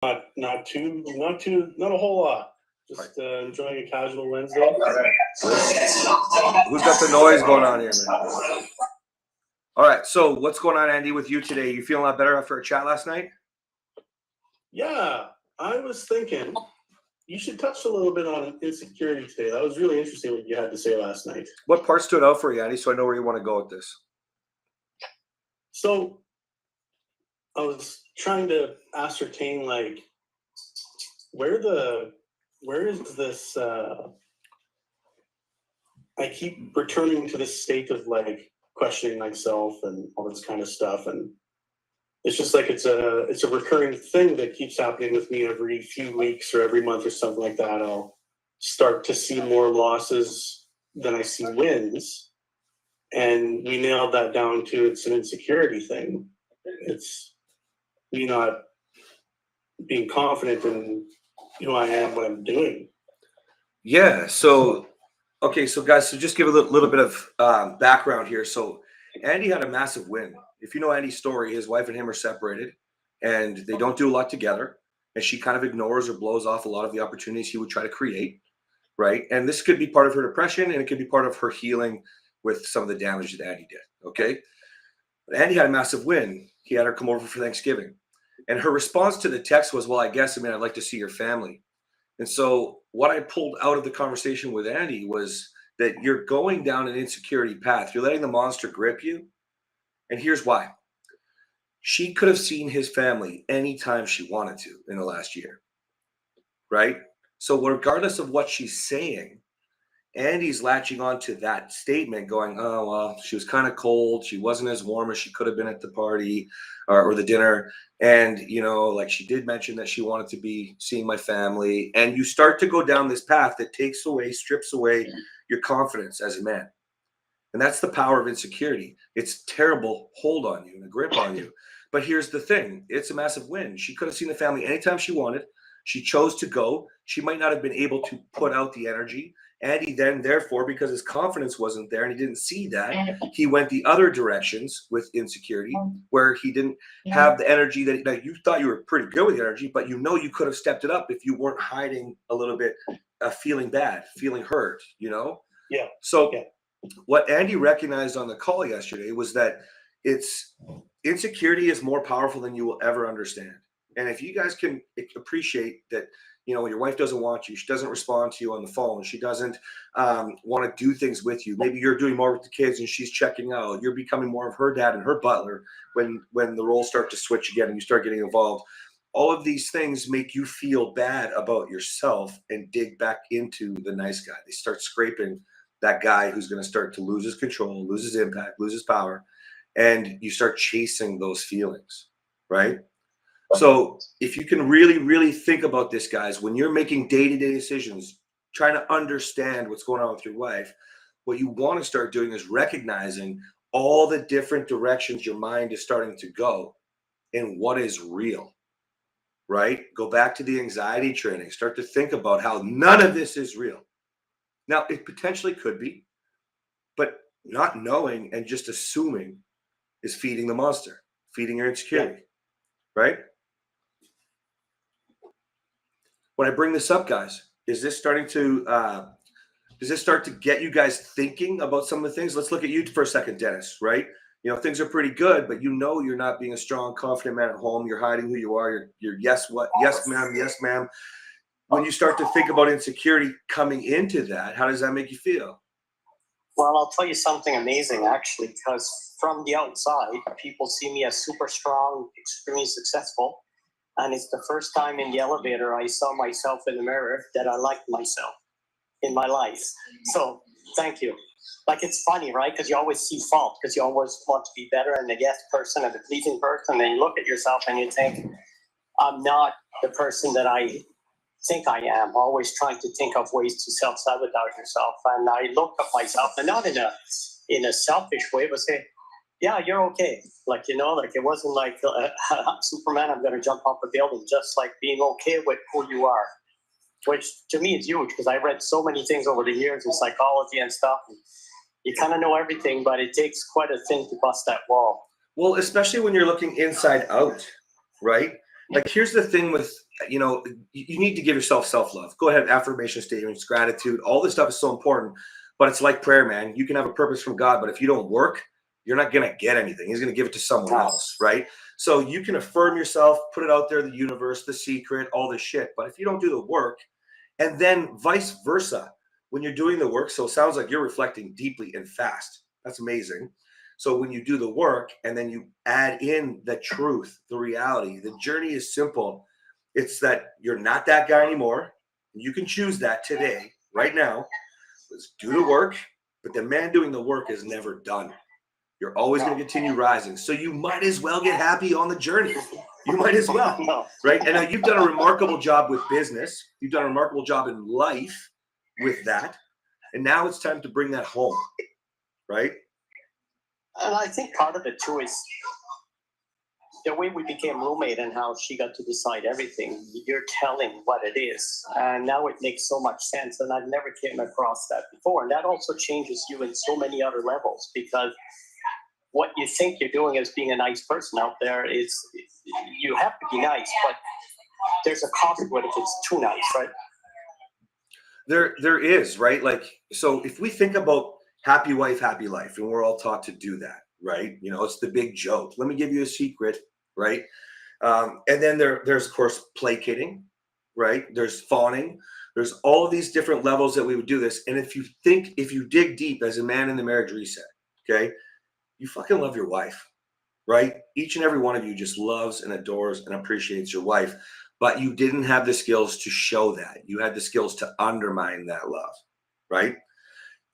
Not a whole lot. Just enjoying a casual Wednesday. All right. Who's got the noise going on here, man? All right. So what's going on, Andy, with you today? You feeling a lot better after a chat last night? Yeah, I was thinking you should touch a little bit on insecurity today. That was really interesting what you had to say last night. What part stood out for you, Andy, so I know where you want to go with this? So I was trying to ascertain, like, where is this I keep returning to this state of like questioning myself and all this kind of stuff, and it's just like it's a recurring thing that keeps happening with me every few weeks or every month or something like that. I'll start to see more losses than I see wins, and we nailed that down to it's an insecurity thing. It's me not being confident in who I am, what I'm doing. Yeah. So, okay. So, guys, so just give a little bit of background here. So, Andy had a massive win. If you know Andy's story, his wife and him are separated, and they don't do a lot together. And she kind of ignores or blows off a lot of the opportunities he would try to create, right? And this could be part of her depression, and it could be part of her healing with some of the damage that Andy did. Okay. But Andy had a massive win. He had her come over for Thanksgiving. And her response to the text was, well, I'd like to see your family. And so what I pulled out of the conversation with Andy was that you're going down an insecurity path. You're letting the monster grip you. And here's why. She could have seen his family anytime she wanted to in the last year, right? So regardless of what she's saying, Andy's latching on to that statement going, oh, well, she was kind of cold. She wasn't as warm as she could have been at the party or the dinner. And, like she did mention that she wanted to be seeing my family. And you start to go down this path that strips away your confidence as a man. And that's the power of insecurity. It's terrible hold on you and a grip on you. But here's the thing. It's a massive win. She could have seen the family anytime she wanted. She chose to go. She might not have been able to put out the energy. Andy then, therefore, because his confidence wasn't there and he didn't see that, he went the other directions with insecurity, where he didn't have the energy that you thought you were pretty good with energy, but you could have stepped it up if you weren't hiding a little bit, feeling bad, feeling hurt, Yeah. So what Andy recognized on the call yesterday was that insecurity is more powerful than you will ever understand. And if you guys can appreciate that, your wife doesn't want you, she doesn't respond to you on the phone, she doesn't want to do things with you. Maybe you're doing more with the kids and she's checking out. You're becoming more of her dad and her butler when the roles start to switch again and you start getting involved. All of these things make you feel bad about yourself and dig back into the nice guy. They start scraping that guy who's going to start to lose his control, lose his impact, lose his power, and you start chasing those feelings, right? So if you can really, really think about this, guys, when you're making day-to-day decisions, trying to understand what's going on with your wife, what you want to start doing is recognizing all the different directions your mind is starting to go and what is real, right? Go back to the anxiety training. Start to think about how none of this is real. Now, it potentially could be, but not knowing and just assuming is feeding the monster, feeding your insecurity, right? When I bring this up, guys, is this starting to does this start to get you guys thinking about some of the things? Let's look at you for a second, Dennis, right? Things are pretty good, but you're not being a strong, confident man at home. You're hiding who you are. You're yes, ma'am, yes, ma'am. When you start to think about insecurity coming into that, how does that make you feel? Well, I'll tell you something amazing, actually, because from the outside, people see me as super strong, extremely successful. And it's the first time in the elevator I saw myself in the mirror that I liked myself in my life. So thank you. Like, it's funny, right? Because you always see fault, because you always want to be better and the yes person and the pleasing person. And then you look at yourself and you think, I'm not the person that I think I am. Always trying to think of ways to self-sabotage yourself. And I looked at myself, and not in a selfish way, but say, yeah, you're okay. Like, it wasn't like Superman, I'm going to jump off a building, just like being okay with who you are, which to me is huge, because I read so many things over the years in psychology and stuff. And you kind of know everything, but it takes quite a thing to bust that wall. Well, especially when you're looking inside out, right? Like, here's the thing with you know, you need to give yourself self-love. Go ahead, affirmation statements, gratitude, all this stuff is so important. But it's like prayer, man. You can have a purpose from God, but if you don't work, you're not going to get anything. He's going to give it to someone else, right? So you can affirm yourself, put it out there, the universe, the secret, all this shit. But if you don't do the work, and then vice versa, when you're doing the work, so it sounds like you're reflecting deeply and fast. That's amazing. So when you do the work and then you add in the truth, the reality, the journey is simple. It's that you're not that guy anymore. You can choose that today, right now. Let's do the work, but the man doing the work is never done. You're always going to continue rising. So you might as well get happy on the journey. You might as well, right? And now you've done a remarkable job with business. You've done a remarkable job in life with that. And now it's time to bring that home, right? And I think part of it too is the way we became roommate and how she got to decide everything. You're telling what it is, and now it makes so much sense. And I've never came across that before. And that also changes you in so many other levels, because what you think you're doing as being a nice person out there is, you have to be nice, but there's a cost to it if it's too nice, right? There is, right? Like, so if we think about happy wife, happy life, and we're all taught to do that, right? You know, it's the big joke. Let me give you a secret, right? And then there's of course placating, right? There's fawning. There's all of these different levels that we would do this. And if you dig deep as a man in the marriage reset, okay, you fucking love your wife, right? Each and every one of you just loves and adores and appreciates your wife, but you didn't have the skills to show that. You had the skills to undermine that love, right?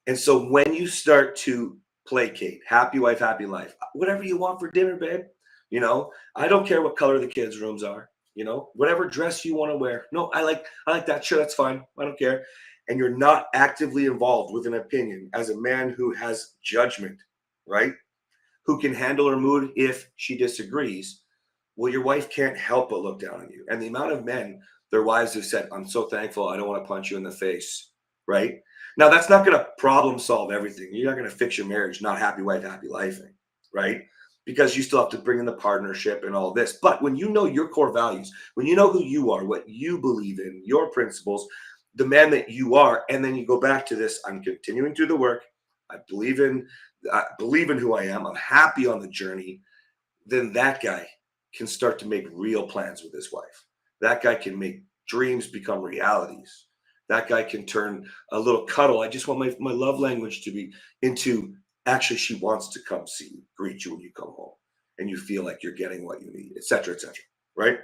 And so when you start to placate, happy wife, happy life, whatever you want for dinner, babe, you know, I don't care what color the kids' rooms are, you know, whatever dress you want to wear. No, I like that. Sure, that's fine. I don't care. And you're not actively involved with an opinion as a man who has judgment, right? Who can handle her mood if she disagrees. Well, your wife can't help but look down on you. And the amount of men, their wives have said, I'm so thankful, I don't want to punch you in the face, right? Now, that's not going to problem solve everything. You're not going to fix your marriage, not happy wife, happy life, right? Because you still have to bring in the partnership and all this. But when you know your core values, when you know who you are, what you believe in, your principles, the man that you are, and then you go back to this, I'm continuing to do the work. I believe in who I am. I'm happy on the journey. Then that guy can start to make real plans with his wife. That guy can make dreams become realities. That guy can turn a little cuddle. I just want my love language to be into actually she wants to come see you, greet you when you come home, and you feel like you're getting what you need, et cetera, right?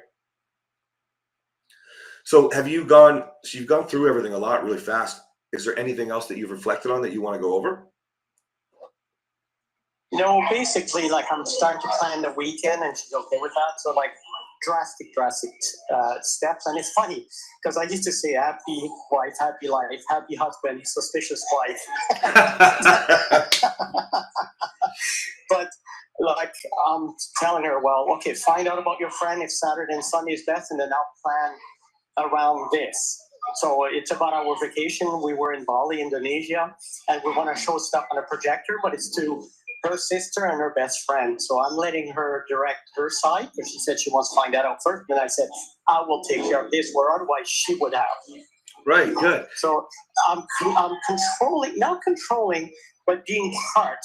So you've gone through everything a lot really fast. Is there anything else that you've reflected on that you want to go over? No, basically, like, I'm starting to plan the weekend, and she's okay with that. So, like, drastic steps. And it's funny because I used to say happy wife, happy life, happy husband, suspicious wife. But, like, I'm telling her, well, okay, find out about your friend if Saturday and Sunday is best, and then I'll plan around this. So it's about our vacation. We were in Bali, Indonesia, and we want to show stuff on a projector, but it's to her sister and her best friend. So I'm letting her direct her side, because she said she wants to find that out first. And I said, I will take care of this, where otherwise she would have. Right, good. So I'm controlling, not controlling, but being part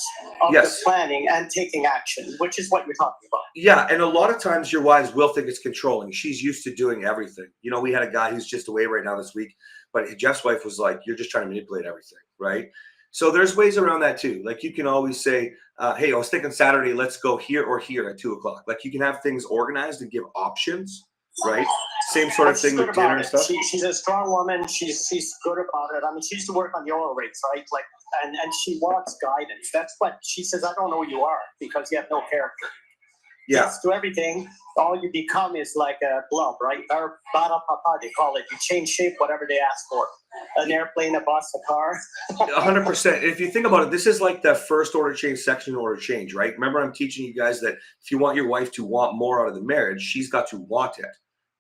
of the planning and taking action, which is what you're talking about. Yeah, and a lot of times your wives will think it's controlling. She's used to doing everything. You know, we had a guy who's just away right now this week, but Jeff's wife was like, you're just trying to manipulate everything, right? So there's ways around that too. Like, you can always say, hey, I was thinking Saturday, let's go here or here at 2:00. Like, you can have things organized and give options, right? Same sort of thing with dinner and stuff. She's a strong woman. She's good about it. I mean, she used to work on the oil rigs, right? Like, and she wants guidance. That's what she says. I don't know who you are because you have no character. Yeah. Yes to everything. All you become is like a blob, right? Or bada papa, they call it. You change shape, whatever they ask for. An airplane, a bus, a car. 100%. If you think about it, this is like the first order change, second order change, right? Remember, I'm teaching you guys that if you want your wife to want more out of the marriage, she's got to want it,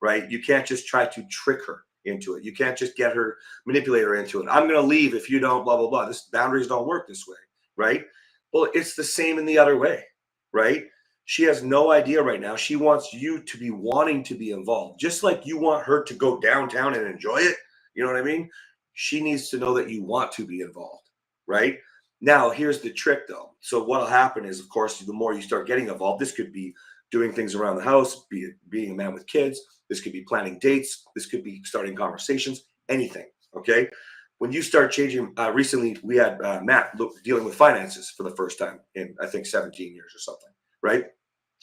right? You can't just try to trick her into it. You can't just get her, manipulate her into it. I'm going to leave if you don't, blah, blah, blah. Boundaries don't work this way, right? Well, it's the same in the other way, right? She has no idea right now. She wants you to be wanting to be involved, just like you want her to go downtown and enjoy it. You know what I mean? She needs to know that you want to be involved, right? Now, here's the trick though. So what'll happen is, of course, the more you start getting involved, this could be doing things around the house, be it being a man with kids, this could be planning dates, this could be starting conversations, anything, okay? When you start changing, recently we had Matt dealing with finances for the first time in, I think, 17 years or something, right?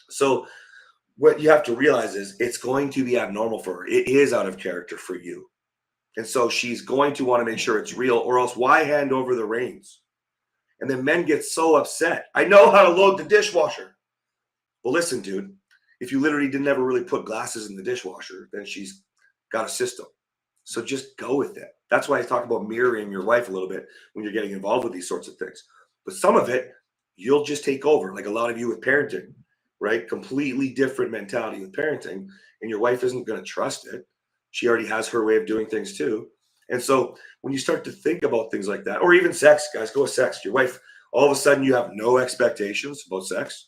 So what you have to realize is it's going to be abnormal for her. It is out of character for you. And so she's going to want to make sure it's real, or else why hand over the reins? And then men get so upset. I know how to load the dishwasher. Well, listen, dude, if you literally didn't ever really put glasses in the dishwasher, then she's got a system. So just go with it. That's why I talk about mirroring your wife a little bit when you're getting involved with these sorts of things. But some of it, you'll just take over, like a lot of you with parenting, right? Completely different mentality with parenting, and your wife isn't going to trust it. She already has her way of doing things too. And so when you start to think about things like that, or even sex, guys, go with sex. Your wife, all of a sudden you have no expectations about sex.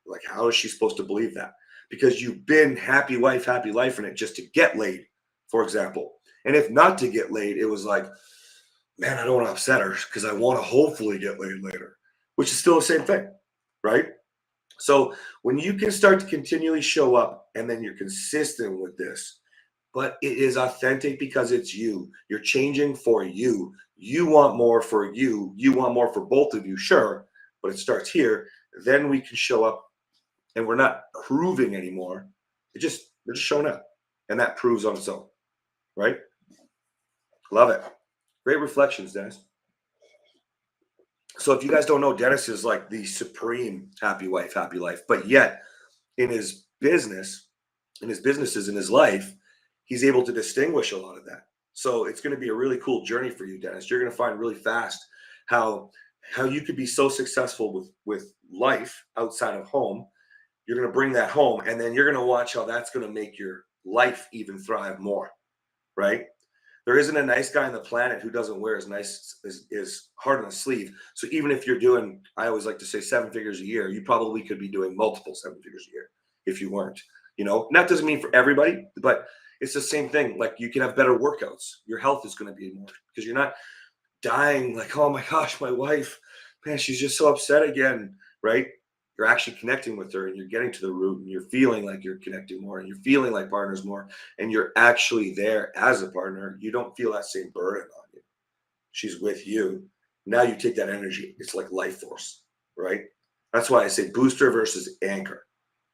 Like, how is she supposed to believe that? Because you've been happy wife, happy life in it just to get laid, for example. And if not to get laid, it was like, man, I don't want to upset her because I want to hopefully get laid later, which is still the same thing, right? So when you can start to continually show up and then you're consistent with this, but it is authentic because it's you. You're changing for you. You want more for you. You want more for both of you, sure, but it starts here. Then we can show up and we're not proving anymore. We're just showing up. And that proves on its own, right? Love it. Great reflections, Dennis. So if you guys don't know, Dennis is like the supreme happy wife, happy life. But yet in his business, in his businesses, in his life, he's able to distinguish a lot of that. So it's going to be a really cool journey for you, Dennis. You're going to find really fast how you could be so successful with life outside of home. You're going to bring that home, and then you're going to watch how that's going to make your life even thrive more, right? There isn't a nice guy on the planet who doesn't wear his heart on his sleeve. So even if you're doing, I always like to say 7 figures a year, you probably could be doing multiple 7 figures a year if you weren't, you know. And that doesn't mean for everybody, but it's the same thing. Like, you can have better workouts. Your health is going to be more because you're not dying like, oh my gosh, my wife, man, she's just so upset again, right? You're actually connecting with her and you're getting to the root and you're feeling like you're connecting more and you're feeling like partners more and you're actually there as a partner. You don't feel that same burden on you. She's with you. Now you take that energy. It's like life force, right? That's why I say booster versus anchor,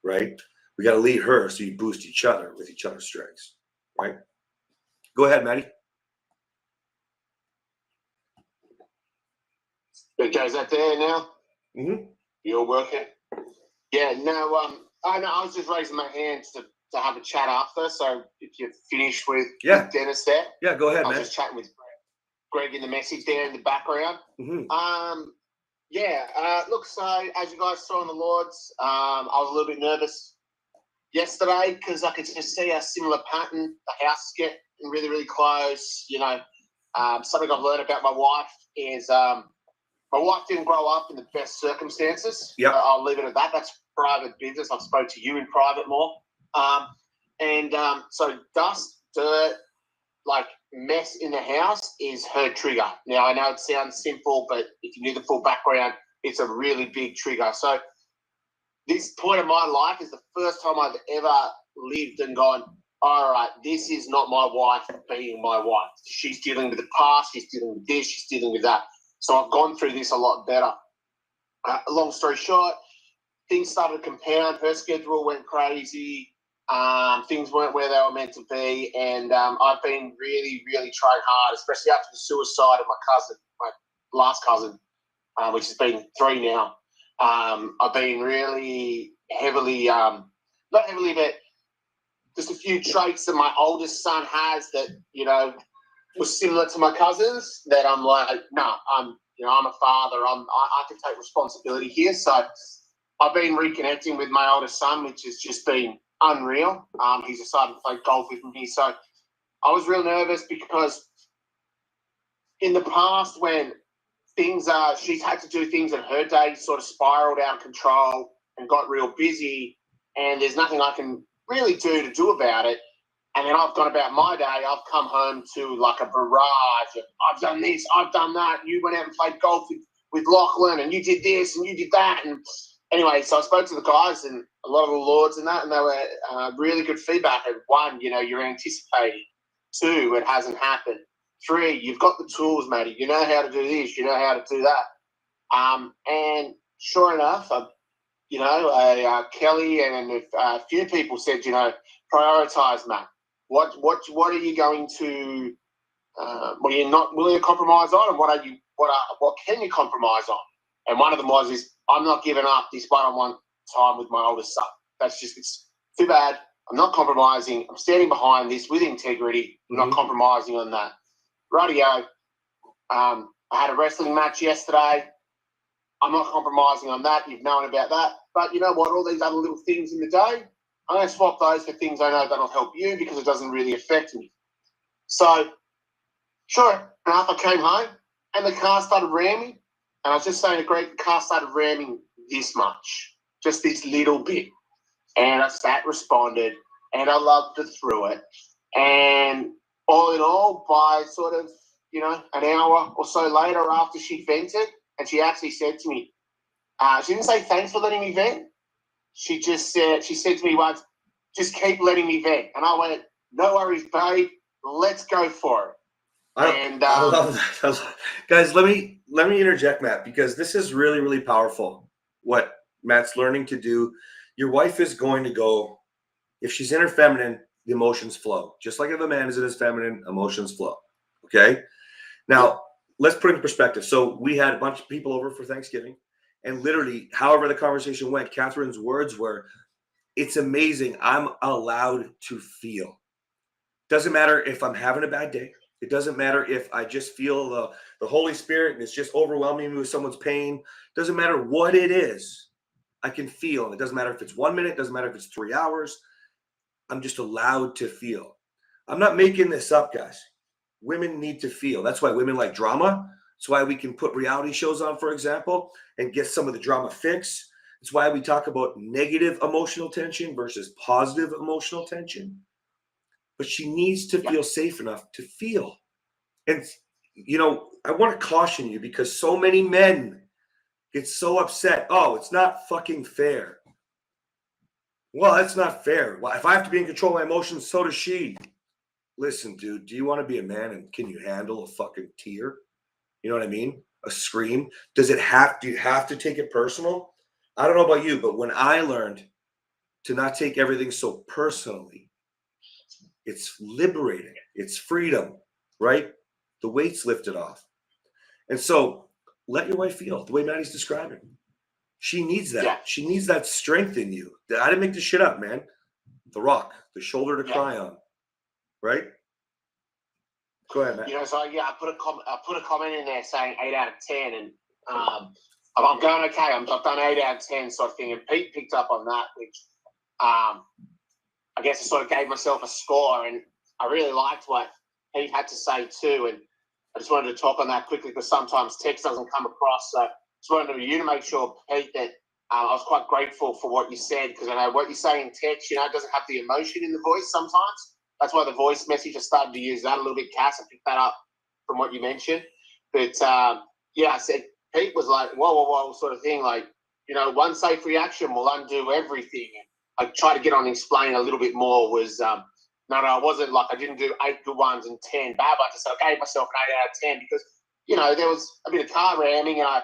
right? We got to lead her so you boost each other with each other's strengths, right? Go ahead, Maddie. Okay, is that there now? Mm-hmm. You're working? Yeah, no, I was just raising my hands to have a chat after. So if you're finished with Dennis there. Yeah, go ahead, I was man. just chatting with Greg in the message there in the background. Mm-hmm. Look, so as you guys saw in the Lords, I was a little bit nervous yesterday because I could just see a similar pattern. The house is getting really, really close. You know, something I've learned about my wife is my wife didn't grow up in the best circumstances. Yeah, I'll leave it at that. That's private business. I've spoke to you in private more. So dust, dirt, like mess in the house is her trigger. Now, I know it sounds simple, but if you knew the full background, it's a really big trigger. So this point of my life is the first time I've ever lived and gone, all right, this is not my wife being my wife. She's dealing with the past. She's dealing with this. She's dealing with that. So I've gone through this a lot better. Long story short, things started to compound. Her schedule went crazy. Things weren't where they were meant to be. And I've been really, really trying hard, especially after the suicide of my cousin, my last cousin, which has been 3 now. I've been really heavily, not heavily, but just a few traits that my oldest son has that, you know, was similar to my cousins that I'm like, no, I'm a father. I can take responsibility here. So I've been reconnecting with my oldest son, which has just been unreal. He's decided to play golf with me. So I was real nervous because in the past when she's had to do things and her day sort of spiraled out of control, and got real busy, and there's nothing I can really do about it. And then I've gone about my day. I've come home to like a barrage of, I've done this, I've done that. You went out and played golf with Lachlan, and you did this, and you did that. And anyway, so I spoke to the guys and a lot of the lords and that, and they were really good feedback. And one, you know, you're anticipating. Two, it hasn't happened. Three, you've got the tools, matey. You know how to do this. You know how to do that. And sure enough, you know, Kelly and a few people said, you know, prioritize, Matt. What are you going to? What are you not willing to compromise on, and what can you compromise on? And one of them was I'm not giving up this one-on-one time with my oldest son. It's too bad. I'm not compromising. I'm standing behind this with integrity. I'm not compromising on that. Radio. I had a wrestling match yesterday. I'm not compromising on that. You've known about that. But you know what? All these other little things in the day, I'm going to swap those for things I know that'll help you because it doesn't really affect me. So, sure enough, I came home and the car started ramming. And I was just saying to Greg, the car started ramming this much, just this little bit. And I sat, responded, and I loved it through it. And all in all, by sort of, you know, an hour or so later after she vented, and she actually said to me, she didn't say thanks for letting me vent. She said to me once, just keep letting me vent. And I went, no worries, babe, let's go for it. I love that. Guys, let me interject, Matt, because this is really, really powerful what Matt's learning to do. Your wife is going to go, if she's in her feminine, the emotions flow. Just like if a man is in his feminine, emotions flow. Okay? Now, let's put it in perspective. So we had a bunch of people over for Thanksgiving, and literally, however the conversation went, Catherine's words were, it's amazing. I'm allowed to feel. Doesn't matter if I'm having a bad day. It doesn't matter if I just feel the Holy Spirit and it's just overwhelming me with someone's pain. Doesn't matter what it is. I can feel. And it doesn't matter if it's 1 minute. It doesn't matter if it's 3 hours. I'm just allowed to feel. I'm not making this up, guys. Women need to feel. That's why women like drama. That's why we can put reality shows on, for example, and get some of the drama fixed. It's why we talk about negative emotional tension versus positive emotional tension. But she needs to feel safe enough to feel. And, you know, I want to caution you because so many men get so upset. Oh, it's not fucking fair. Well, that's not fair. Well, if I have to be in control of my emotions, so does she. Listen, dude, do you want to be a man and can you handle a fucking tear? You know what I mean? A scream. Do you have to take it personal? I don't know about you, but when I learned to not take everything so personally, it's liberating. It's freedom, right? The weight's lifted off. And so let your wife feel the way Maddie's describing. She needs that. Yeah. She needs that strength in you. I didn't make this shit up, man. The rock, the shoulder to cry on, right? Go ahead, Matt. You know, so I put a comment in there saying 8 out of 10, and I'm going okay. I've done 8 out of 10 sort of thing, and Pete picked up on that, which I guess I sort of gave myself a score, and I really liked what Pete had to say too, and I just wanted to talk on that quickly because sometimes text doesn't come across. So just wanted you to make sure, Pete, that I was quite grateful for what you said because I know what you say in text, you know, it doesn't have the emotion in the voice sometimes. That's why the voice message, I started to use that a little bit. Cass, I picked that up from what you mentioned. But yeah, I said, Pete was like, whoa, sort of thing. Like, you know, one safe reaction will undo everything. And I tried to get on and explain a little bit more was, no, I wasn't like, I didn't do 8 good ones and 10 bad ones. So I gave myself an 8 out of 10 because, you know, there was a bit of car ramming and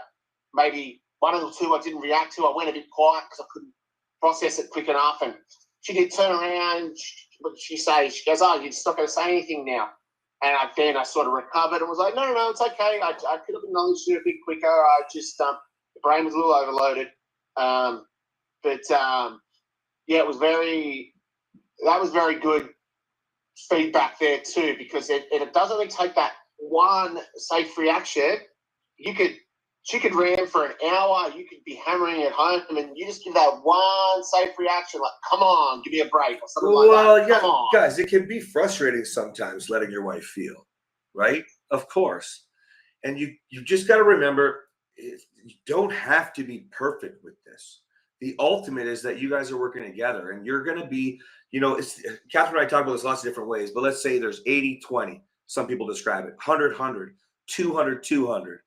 maybe 1 or 2 I didn't react to. I went a bit quiet because I couldn't process it quick enough. And she did turn around. She goes, oh, you're just not going to say anything now. And then I sort of recovered and was like, no, it's okay. I could have acknowledged you a bit quicker. I just, the brain was a little overloaded. Yeah, that was very good feedback there too, because it doesn't only take that one safe reaction. She could ram for an hour. You could be hammering at home, and you just give that one safe reaction, like, come on, give me a break or something like that. Well, yeah, guys, it can be frustrating sometimes letting your wife feel, right? Of course. And you just got to remember, you don't have to be perfect with this. The ultimate is that you guys are working together, and you're going to be, you know, it's Catherine and I talk about this lots of different ways, but let's say there's 80-20. Some people describe it 100-100, 200-200.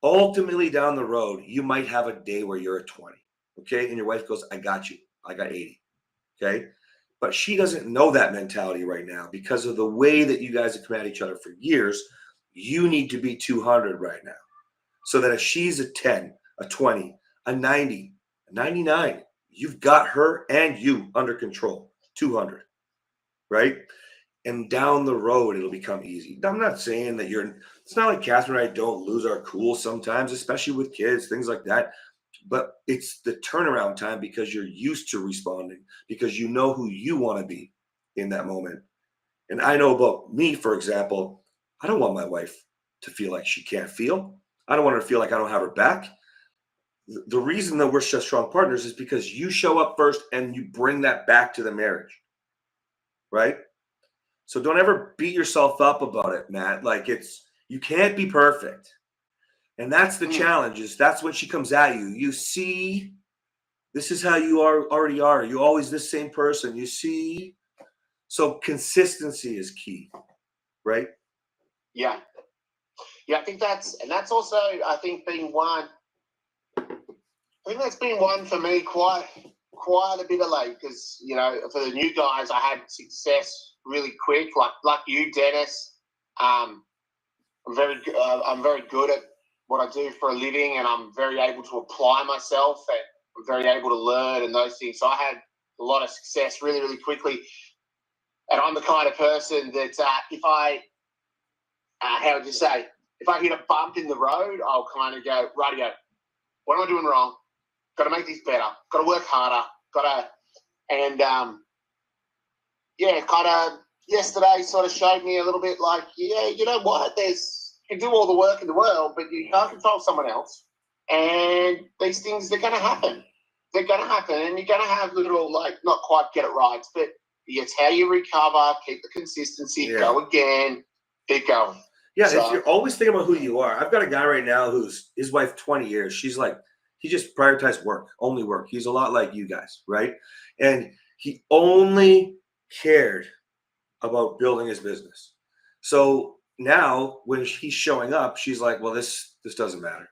Ultimately, down the road, you might have a day where you're at 20. Okay. And your wife goes, I got you. I got 80. Okay. But she doesn't know that mentality right now because of the way that you guys have come at each other for years. You need to be 200 right now. So that if she's a 10, a 20, a 90, a 99, you've got her and you under control. 200. Right. And down the road, it'll become easy. I'm not saying that it's not like Catherine and I don't lose our cool sometimes, especially with kids, things like that. But it's the turnaround time because you're used to responding, because you know who you want to be in that moment. And I know about me, for example, I don't want my wife to feel like she can't feel. I don't want her to feel like I don't have her back. The reason that we're such strong partners is because you show up first and you bring that back to the marriage, right? So don't ever beat yourself up about it, Matt. Like you can't be perfect. And that's the challenge, is that's when she comes at you. You see, this is how you already are. You're always this same person. You see? So consistency is key, right? Yeah. Yeah, I think that's also, I think, that's been one for me quite a bit of late, because, you know, for the new guys, I had success really quick, like you, Dennis. I'm very good at what I do for a living, and I'm very able to apply myself, and I'm very able to learn and those things. So I had a lot of success really, really quickly. And I'm the kind of person that if I, how would you say, if I hit a bump in the road, I'll kind of go, rightio, what am I doing wrong? Got to make this better. Got to work harder. And kind of yesterday sort of showed me a little bit like, yeah, you know what? You can do all the work in the world, but you can't control someone else. And these things, they're going to happen. They're going to happen, and you're going to have little, like, not quite get it right, but it's how you recover, keep the consistency, go again, keep going. Yeah, if you're always thinking about who you are. I've got a guy right now who's his wife 20 years. She's like, he just prioritized work, only work. He's a lot like you guys, right? And he only cared about building his business. So now when he's showing up, she's like, well, this doesn't matter.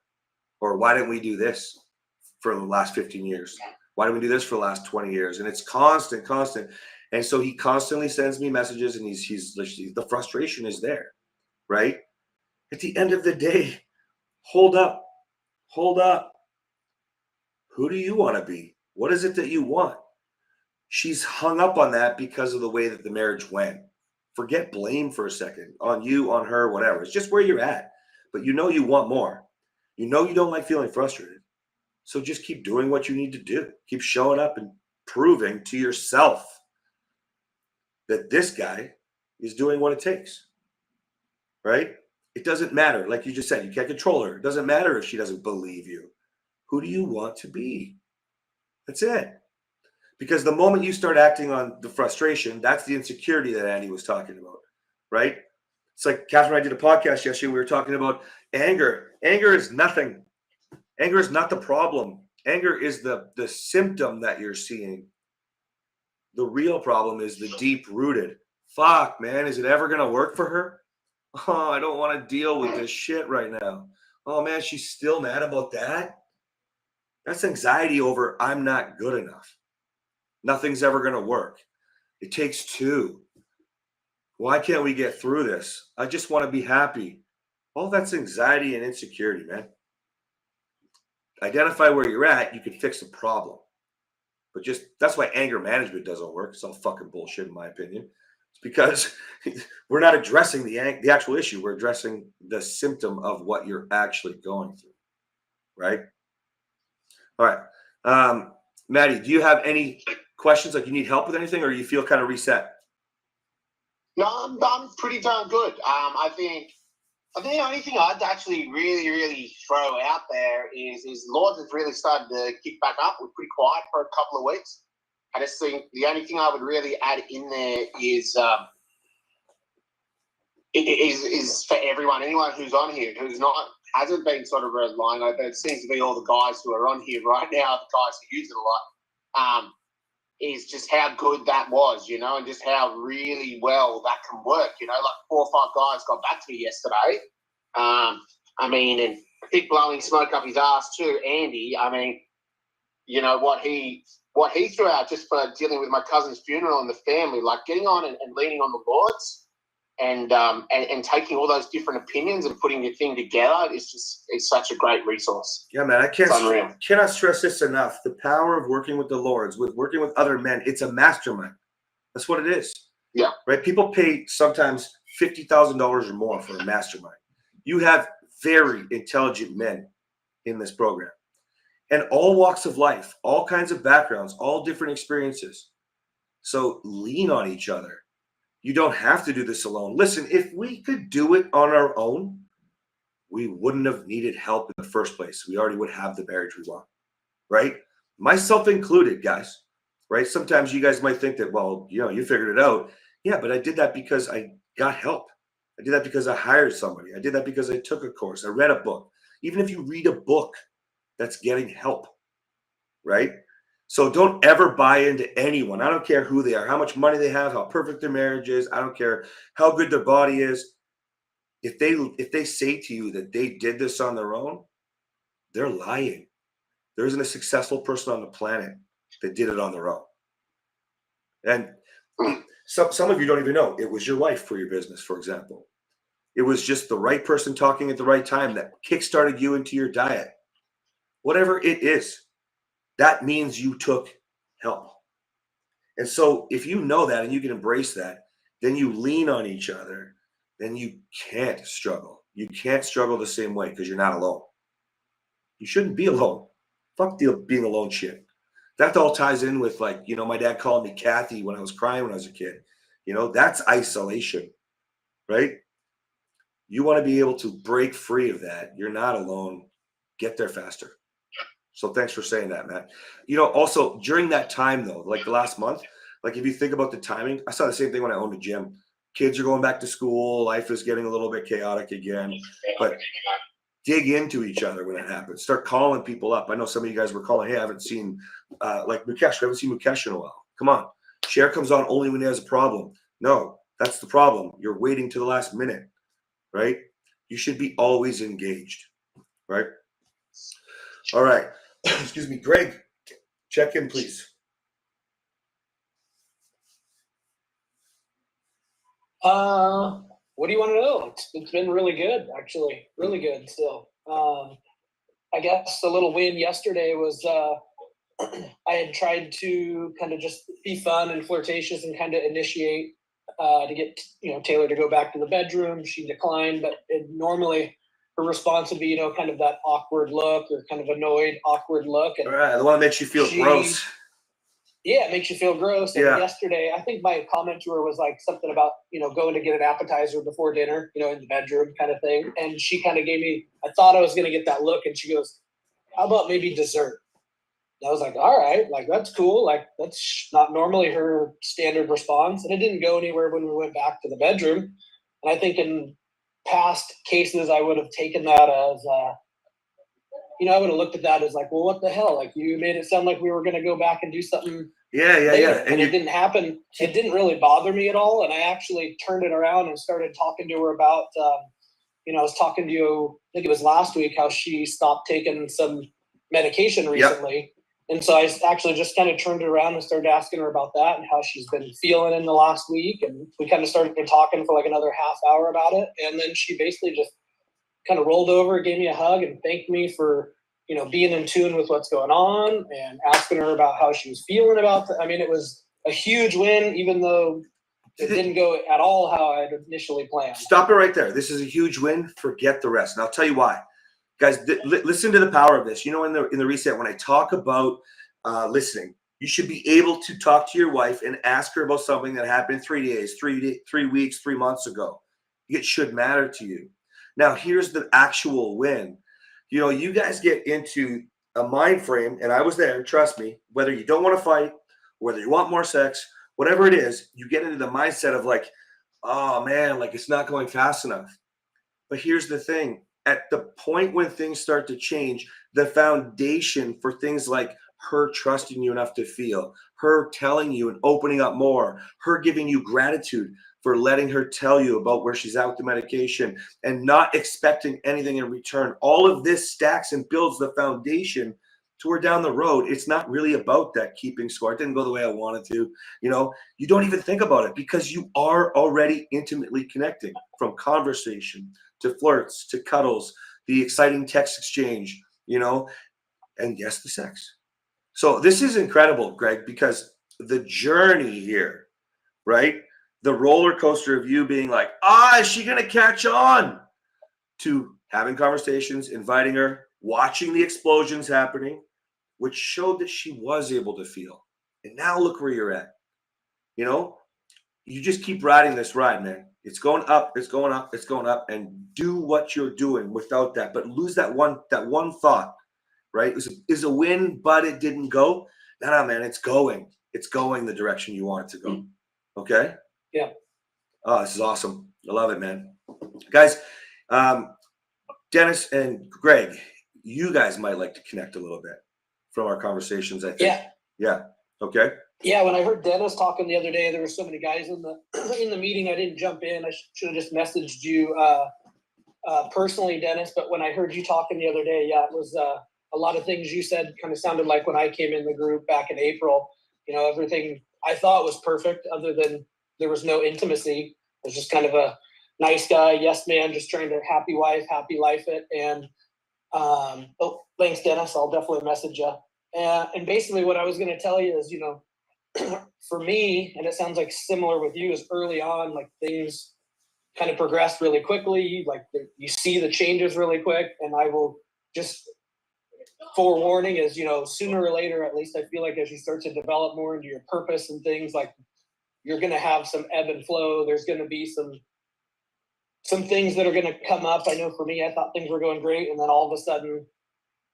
Or why didn't we do this for the last 15 years? Why didn't we do this for the last 20 years? And it's constant. And so he constantly sends me messages, and he's the frustration is there, right? At the end of the day, hold up. Who do you want to be? What is it that you want? She's hung up on that because of the way that the marriage went. Forget blame for a second on you, on her, whatever. It's just where you're at. But you know you want more. You know you don't like feeling frustrated. So just keep doing what you need to do. Keep showing up and proving to yourself that this guy is doing what it takes. Right? It doesn't matter. Like you just said, you can't control her. It doesn't matter if she doesn't believe you. Who do you want to be? That's it. Because the moment you start acting on the frustration, that's the insecurity that Andy was talking about, right? It's like Catherine and I did a podcast yesterday. We were talking about anger. Anger is nothing. Anger is not the problem. Anger is the symptom that you're seeing. The real problem is the deep-rooted. Fuck, man, is it ever going to work for her? Oh, I don't want to deal with this shit right now. Oh, man, she's still mad about that? That's anxiety over I'm not good enough. Nothing's ever going to work. It takes two. Why can't we get through this? I just want to be happy. All that's anxiety and insecurity, man. Identify where you're at. You can fix the problem. But that's why anger management doesn't work. It's all fucking bullshit, in my opinion. It's because we're not addressing the actual issue. We're addressing the symptom of what you're actually going through. Right? All right. Maddie, do you have any questions? Like you need help with anything, or you feel kind of reset? No, I'm pretty darn good. I think the only thing I'd actually really, really throw out there is Lords has really started to kick back up. We're pretty quiet for a couple of weeks. I just think the only thing I would really add in there is for everyone, anyone who's on here who's not hasn't been sort of relying on, but it seems to be all the guys who are on here right now, the guys who use it a lot, is just how good that was, you know, and just how really well that can work. You know, like 4 or 5 guys got back to me yesterday. I mean, and keep blowing smoke up his ass too, Andy. I mean, you know, what he threw out just for dealing with my cousin's funeral and the family, like getting on and leaning on the Lord's and taking all those different opinions and putting your thing together is such a great resource. Yeah, man, I unreal. cannot stress this enough. The power of working with the Lords, with working with other men. It's a mastermind. That's what it is. Yeah. Right? People pay sometimes $50,000 or more for a mastermind. You have very intelligent men in this program. And all walks of life, all kinds of backgrounds, all different experiences. So lean on each other. You don't have to do this alone. Listen, if we could do it on our own, we wouldn't have needed help in the first place. We already would have the marriage we want, right? Myself included, guys, right? Sometimes you guys might think that, well, you know, you figured it out. Yeah, but I did that because I got help. I did that because I hired somebody. I did that because I took a course. I read a book. Even if you read a book, that's getting help, right? So don't ever buy into anyone. I don't care who they are, how much money they have, how perfect their marriage is. I don't care how good their body is. If they say to you that they did this on their own, they're lying. There isn't a successful person on the planet that did it on their own. And some of you don't even know it was your wife for your business, for example. It was just the right person talking at the right time that kickstarted you into your diet. Whatever it is, that means you took help. And so if you know that and you can embrace that, then you lean on each other, then you can't struggle. You can't struggle the same way because you're not alone. You shouldn't be alone. Fuck the being alone shit. That all ties in with, like, you know, my dad called me Kathy when I was crying when I was a kid. You know, that's isolation, right? You want to be able to break free of that. You're not alone. Get there faster. So thanks for saying that, Matt. You know, also during that time though, like the last month, like if you think about the timing, I saw the same thing when I owned a gym. Kids are going back to school. Life is getting a little bit chaotic again, but dig into each other when it happens. Start calling people up. I know some of you guys were calling, hey, I haven't seen like Mukesh. I haven't seen Mukesh in a while. Come on. Share comes on only when he has a problem. No, that's the problem. You're waiting to the last minute, right? You should be always engaged, right? All right. Excuse me, Greg, check in, please. What do you want to know? It's been really good, actually, really good still. I guess the little win yesterday was I had tried to kind of just be fun and flirtatious and kind of initiate to get, you know, Taylor to go back to the bedroom. She declined, but normally her response would be, you know, kind of that awkward look or kind of annoyed, awkward look. And all right, the one that makes you feel gross. Yeah, it makes you feel gross. And yesterday, I think my comment to her was like something about, you know, going to get an appetizer before dinner, you know, in the bedroom kind of thing. And she kind of gave me, I thought I was going to get that look. And she goes, how about maybe dessert? And I was like, all right, like, that's cool. Like, that's not normally her standard response. And it didn't go anywhere when we went back to the bedroom. And I think in past cases, I would have taken that as, you know, I would have looked at that as like, well, what the hell? Like, you made it sound like we were going to go back and do something. Yeah. And it didn't happen. It didn't really bother me at all. And I actually turned it around and started talking to her about, you know, I was talking to you, I think it was last week, how she stopped taking some medication recently. Yep. And so I actually just kind of turned it around and started asking her about that and how she's been feeling in the last week. And we kind of started talking for like another half hour about it. And then she basically just kind of rolled over, gave me a hug and thanked me for, you know, being in tune with what's going on and asking her about how she was feeling about it. I mean, it was a huge win, even though it didn't go at all how I'd initially planned. Stop it right there. This is a huge win. Forget the rest. And I'll tell you why. Guys, listen to the power of this. You know, in the reset, when I talk about listening, you should be able to talk to your wife and ask her about something that happened 3 days, 3 weeks, 3 months ago. It should matter to you. Now, here's the actual win. You know, you guys get into a mind frame, and I was there, trust me, whether you don't want to fight, whether you want more sex, whatever it is, you get into the mindset of like, oh man, like it's not going fast enough. But here's the thing. at the point when things start to change, the foundation for things like her trusting you enough to feel, her telling you and opening up more, her giving you gratitude for letting her tell you about where she's at with the medication and not expecting anything in return. All of this stacks and builds the foundation to where down the road, it's not really about that keeping score. It didn't go the way I wanted to. You know, you don't even think about it because you are already intimately connecting, from conversation to flirts to cuddles, the exciting text exchange, you know, and yes, the sex. So this is incredible, Greg, because the journey here, right? The roller coaster of you being like, is she going to catch on? To having conversations, inviting her, watching the explosions happening, which showed that she was able to feel. And now look where you're at. You know, you just keep riding this ride, man. It's going up, it's going up, it's going up, and do what you're doing without that. But lose that one thought, right? Is a win, but it didn't go. No, man, it's going. It's going the direction you want it to go. Okay? Yeah. Oh, this is awesome. I love it, man. Guys, Dennis and Greg, you guys might like to connect a little bit from our conversations, I think. Yeah. Yeah. Okay. Yeah, when I heard Dennis talking the other day, there were so many guys in the meeting. I didn't jump in. I should have just messaged you personally, Dennis. But when I heard you talking the other day, yeah, it was a lot of things you said kind of sounded like when I came in the group back in April. You know, everything I thought was perfect, other than there was no intimacy. It was just kind of a nice guy, yes man, just trying to happy wife, happy life it. And thanks, Dennis. I'll definitely message you. And basically, what I was going to tell you is, you know, for me, and it sounds like similar with you, is early on, like things kind of progress really quickly. Like you see the changes really quick, and I will just forewarning is, you know, sooner or later, at least I feel like as you start to develop more into your purpose and things, like you're going to have some ebb and flow. There's going to be some things that are going to come up. I know for me, I thought things were going great, and then all of a sudden,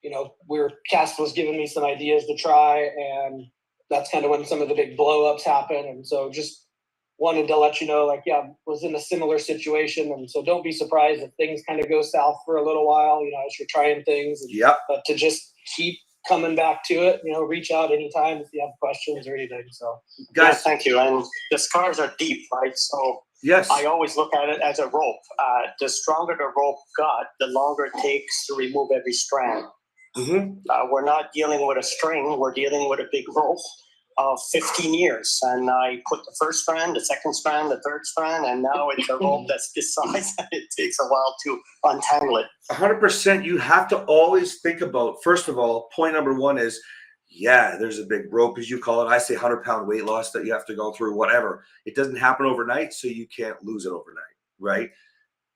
you know, Cass was giving me some ideas to try, and that's kind of when some of the big blow-ups happen. And so just wanted to let you know, like, yeah, was in a similar situation. And so don't be surprised if things kind of go south for a little while, you know, as you're trying things. And, but to just keep coming back to it, you know, reach out anytime if you have questions or anything. So, guys, yeah, thank you. And the scars are deep, right? So yes, I always look at it as a rope. The stronger the rope got, the longer it takes to remove every strand. Mm-hmm. We're not dealing with a string, we're dealing with a big rope of 15 years. And I put the first strand, the second strand, the third strand, and now it's a rope that's this size and it takes a while to untangle it. 100%. You have to always think about, first of all, point number one is, yeah, there's a big rope, as you call it. I say 100-pound weight loss that you have to go through, whatever. It doesn't happen overnight, so you can't lose it overnight, right?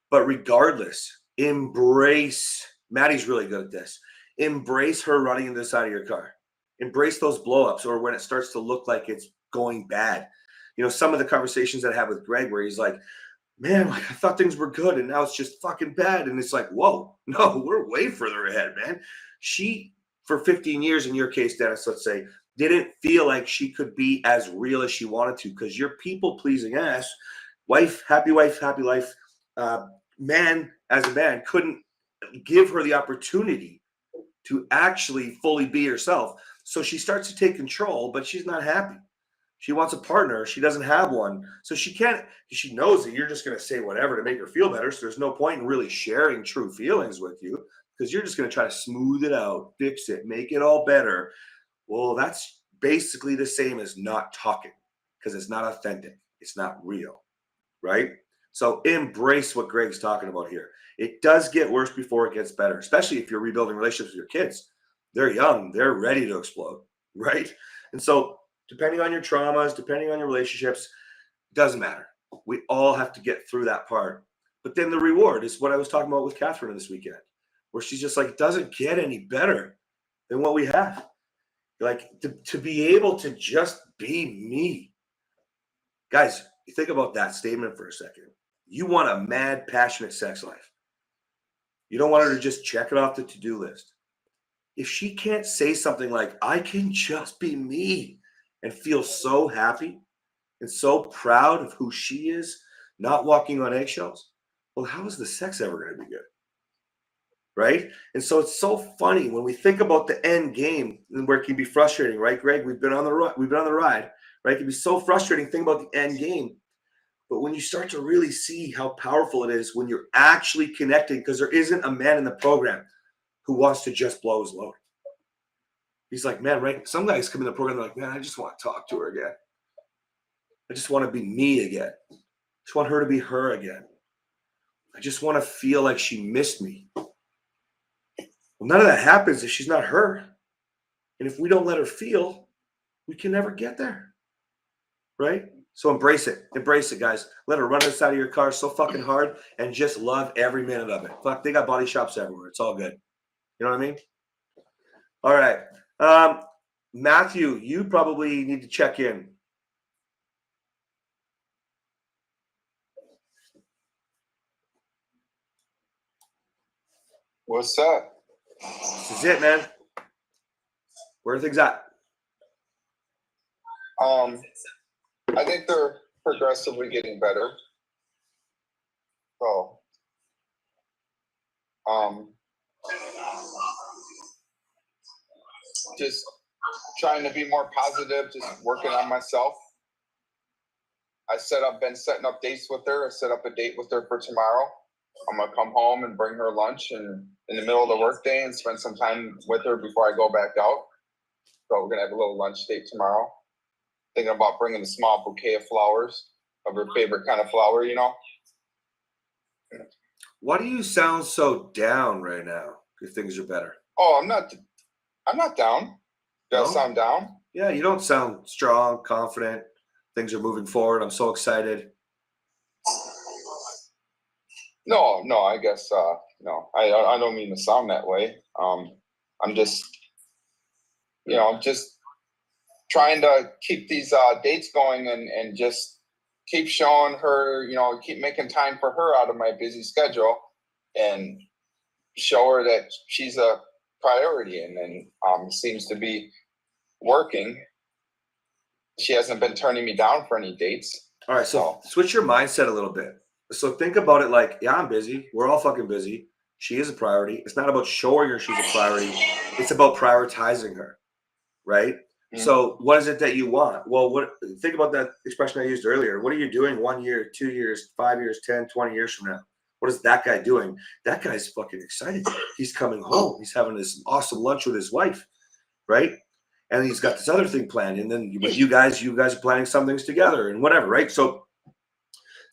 But regardless, embrace, Maddie's really good at this. Embrace her running into the side of your car. Embrace those blowups, or when it starts to look like it's going bad. You know, some of the conversations that I have with Greg where he's like, man, like, I thought things were good and now it's just fucking bad. And it's like, whoa, no, we're way further ahead, man. She, for 15 years, in your case, Dennis, let's say, didn't feel like she could be as real as she wanted to because your people-pleasing ass, wife, happy life, man, as a man, couldn't give her the opportunity to actually fully be herself. So she starts to take control, but she's not happy. She wants a partner. She doesn't have one. So she can't, she knows that you're just going to say whatever to make her feel better. So there's no point in really sharing true feelings with you because you're just going to try to smooth it out, fix it, make it all better. Well, that's basically the same as not talking because it's not authentic. It's not real, right? So embrace what Greg's talking about here. It does get worse before it gets better, especially if you're rebuilding relationships with your kids. They're young. They're ready to explode, right? And so depending on your traumas, depending on your relationships, it doesn't matter. We all have to get through that part. But then the reward is what I was talking about with Catherine this weekend, where she's just like, it doesn't get any better than what we have. Like to be able to just be me. Guys, you think about that statement for a second. You want a mad, passionate sex life. You don't want her to just check it off the to-do list. If she can't say something like, I can just be me and feel so happy and so proud of who she is, not walking on eggshells, well, how is the sex ever going to be good? right? And so it's so funny when we think about the end game and where it can be frustrating, right, Greg? We've been on the ride, right? It can be so frustrating. Think about the end game. But when you start to really see how powerful it is when you're actually connecting, because there isn't a man in the program who wants to just blow his load. He's like, man, right? Some guys come in the program, they're like, man, I just want to talk to her again. I just want to be me again. I just want her to be her again. I just want to feel like she missed me. Well, none of that happens if she's not her. And if we don't let her feel, we can never get there. Right? So embrace it. Embrace it, guys. Let her run inside of your car so fucking hard and just love every minute of it. Fuck, they got body shops everywhere. It's all good. You know what I mean? All right. Matthew, you probably need to check in. What's up? This is it, man. Where are things at? I think they're progressively getting better. So, just trying to be more positive, just working on myself. Been setting up dates with her. I set up a date with her for tomorrow. I'm gonna come home and bring her lunch and in the middle of the workday and spend some time with her before I go back out. So we're gonna have a little lunch date tomorrow. Thinking about bringing a small bouquet of flowers, of her favorite kind of flower, you know. Why do you sound so down right now if things are better? Oh, I'm not down. Do I No? sound down? Yeah, you don't sound strong, confident. Things are moving forward. I'm so excited. No, I guess no. I don't mean to sound that way. I'm just I'm just trying to keep these dates going and just keep showing her, keep making time for her out of my busy schedule and show her that she's a priority and seems to be working. She hasn't been turning me down for any dates. All right, so switch your mindset a little bit. So think about it like, yeah, I'm busy. We're all fucking busy. She is a priority. It's not about showing her she's a priority. It's about prioritizing her, right? Mm-hmm. So what is it that you want? Well, think about that expression I used earlier. What are you doing 1 year, 2 years, 5 years, 10, 20 years from now? What is that guy doing? That guy's fucking excited. He's coming home. He's having this awesome lunch with his wife, right? And he's got this other thing planned. And then with you guys are planning some things together and whatever, right? So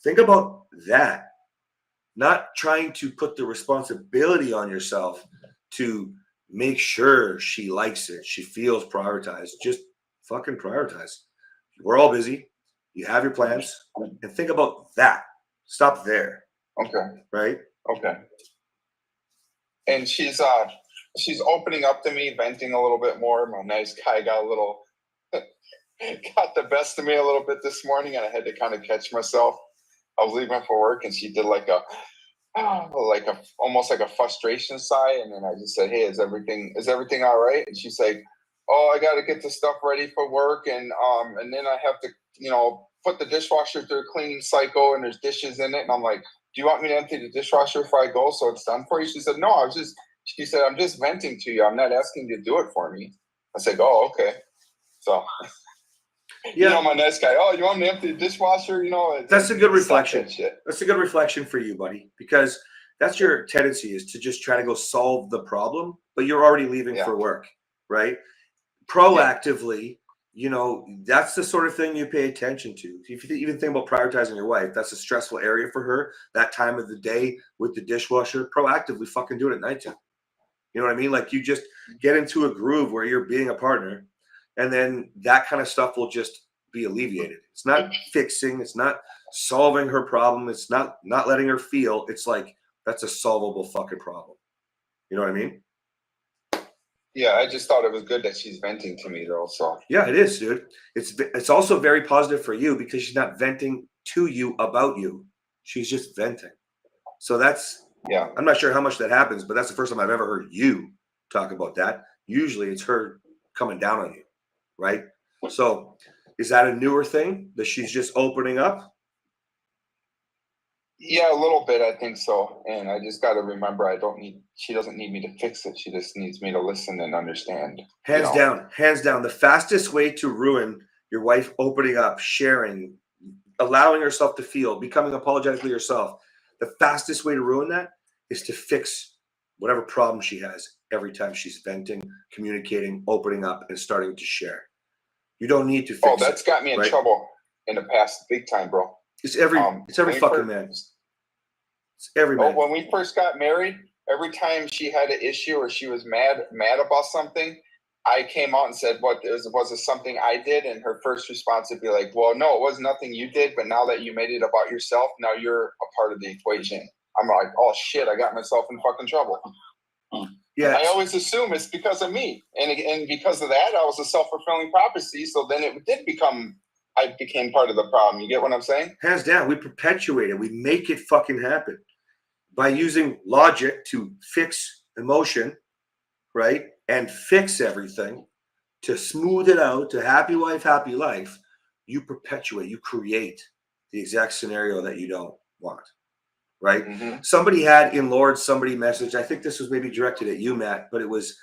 think about that. Not trying to put the responsibility on yourself to make sure she likes it, she feels prioritized. Just fucking prioritize. We're all busy. You have your plans. And think about that. Stop there. Okay. Right? Okay. And she's opening up to me, venting a little bit more. My nice guy got the best of me a little bit this morning, and I had to kind of catch myself. I was leaving for work, and she did almost like a frustration sigh, and then I just said, "Hey, is everything all right?" And she's like, "Oh, I got to get the stuff ready for work, and then I have to, put the dishwasher through a cleaning cycle, and there's dishes in it." And I'm like, "Do you want me to empty the dishwasher before I go so it's done for you?" She said, "No, she said, I'm just venting to you. I'm not asking you to do it for me." I said, "Oh, okay." So, yeah, my nice guy. "Oh, you want me to empty the dishwasher?" That's a good reflection. That's a good reflection for you, buddy, because that's your tendency is to just try to go solve the problem, but you're already leaving for work, right? Proactively, that's the sort of thing you pay attention to. If you even think about prioritizing your wife, that's a stressful area for her, that time of the day with the dishwasher. Proactively fucking do it at nighttime. You know what I mean? Like you just get into a groove where you're being a partner, and then that kind of stuff will just be alleviated. It's not fixing, it's not solving her problem, it's not letting her feel. It's like that's a solvable fucking problem. You know what I mean? Yeah, I just thought it was good that she's venting to me though. So yeah, it is, dude. It's also very positive for you because she's not venting to you about you. She's just venting. So that's I'm not sure how much that happens, but that's the first time I've ever heard you talk about that. Usually it's her coming down on you, right? So is that a newer thing that she's just opening up? Yeah, a little bit, I think so. And I just got to remember, she doesn't need me to fix it. She just needs me to listen and understand. Hands down, the fastest way to ruin your wife opening up, sharing, allowing herself to feel, becoming apologetically herself, the fastest way to ruin that is to fix whatever problem she has every time she's venting, communicating, opening up, and starting to share. You don't need to fix Oh, that's got me in trouble in the past, big time, bro. It's every fucking man. It's every man. When we first got married, every time she had an issue or she was mad about something, I came out and said, was it something I did? And her first response would be like, well, no, it was nothing you did, but now that you made it about yourself, now you're a part of the equation. I'm like, oh shit, I got myself in fucking trouble. Yeah, I always assume it's because of me, and because of that, I was a self-fulfilling prophecy. So then I became part of the problem. You get what I'm saying? Hands down, we perpetuate it. We make it fucking happen by using logic to fix emotion, right? And fix everything to smooth it out to happy wife, happy life. You perpetuate, you create the exact scenario that you don't want. Right? Mm-hmm. Somebody messaged, I think this was maybe directed at you, Matt, but it was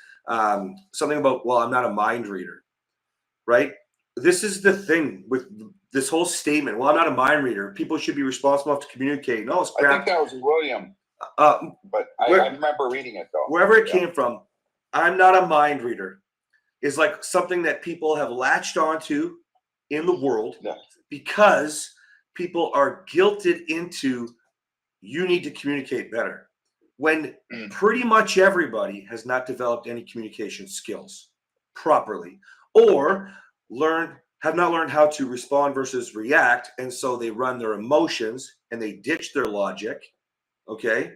something about, well, I'm not a mind reader, right? This is the thing with this whole statement. Well, I'm not a mind reader. People should be responsible enough to communicate. No, it's crap. I think that was William, but I remember reading it though. Wherever it came from, I'm not a mind reader is like something that people have latched onto in the world because people are guilted into you need to communicate better when pretty much everybody has not developed any communication skills properly or have not learned how to respond versus react. And so they run their emotions and they ditch their logic. Okay.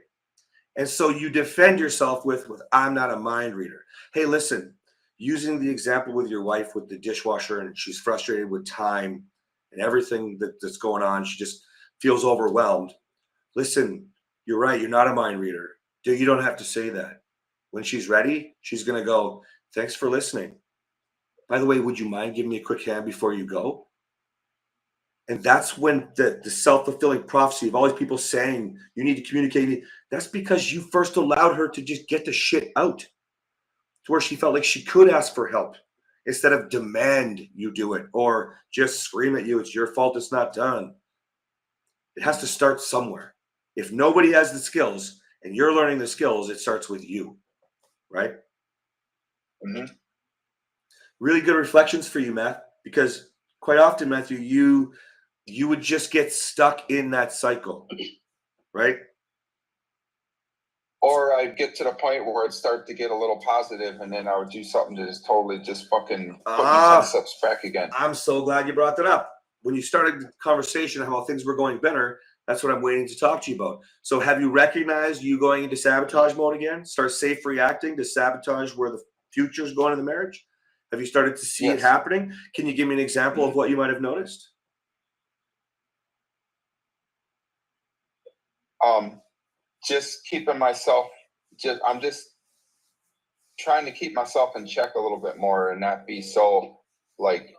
And so you defend yourself with I'm not a mind reader. Hey, listen, using the example with your wife with the dishwasher and she's frustrated with time and everything that's going on. She just feels overwhelmed. Listen, you're right. You're not a mind reader. You don't have to say that. When she's ready, she's going to go, thanks for listening. By the way, would you mind giving me a quick hand before you go? And that's when the self-fulfilling prophecy of all these people saying you need to communicate, that's because you first allowed her to just get the shit out to where she felt like she could ask for help instead of demand you do it or just scream at you. It's your fault. It's not done. It has to start somewhere. If nobody has the skills and you're learning the skills, it starts with you, right? Mm-hmm. Really good reflections for you, Matt, because quite often, Matthew, you would just get stuck in that cycle, right? Or I'd get to the point where it'd start to get a little positive, and then I would do something to just totally just fucking put me 10 steps back again. I'm so glad you brought that up. When you started the conversation of how things were going better, that's what I'm waiting to talk to you about. So have you recognized you going into sabotage mode again? Start safe reacting to sabotage where the future is going in the marriage? Have you started to see it happening? Can you give me an example of what you might have noticed? Just keeping myself, I'm just trying to keep myself in check a little bit more and not be so like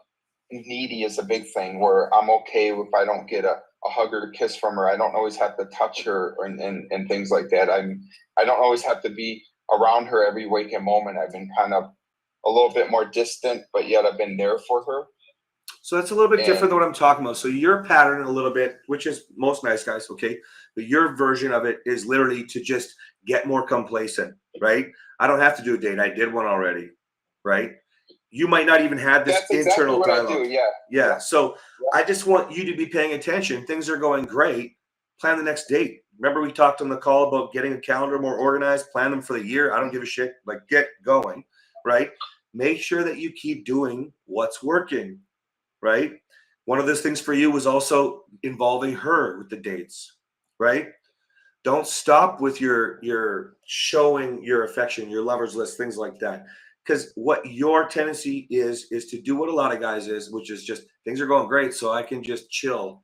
needy is a big thing where I'm okay if I don't get a hug or a kiss from her. I don't always have to touch her and things like that. I don't always have to be around her every waking moment. I've been kind of a little bit more distant, but yet I've been there for her. So that's a little bit different than what I'm talking about. So your pattern a little bit, which is most nice guys, okay? But your version of it is literally to just get more complacent, right? I don't have to do a date. I did one already, right? You might not even have this internal dialogue. Yeah. So I just want you to be paying attention. Things are going great. Plan the next date. Remember we talked on the call about getting a calendar more organized, plan them for the year. I don't give a shit. Like get going, right? Make sure that you keep doing what's working, right? One of those things for you was also involving her with the dates, right? Don't stop with your showing your affection, your lover's list, things like that. Because what your tendency is to do what a lot of guys is, which is just things are going great, so I can just chill.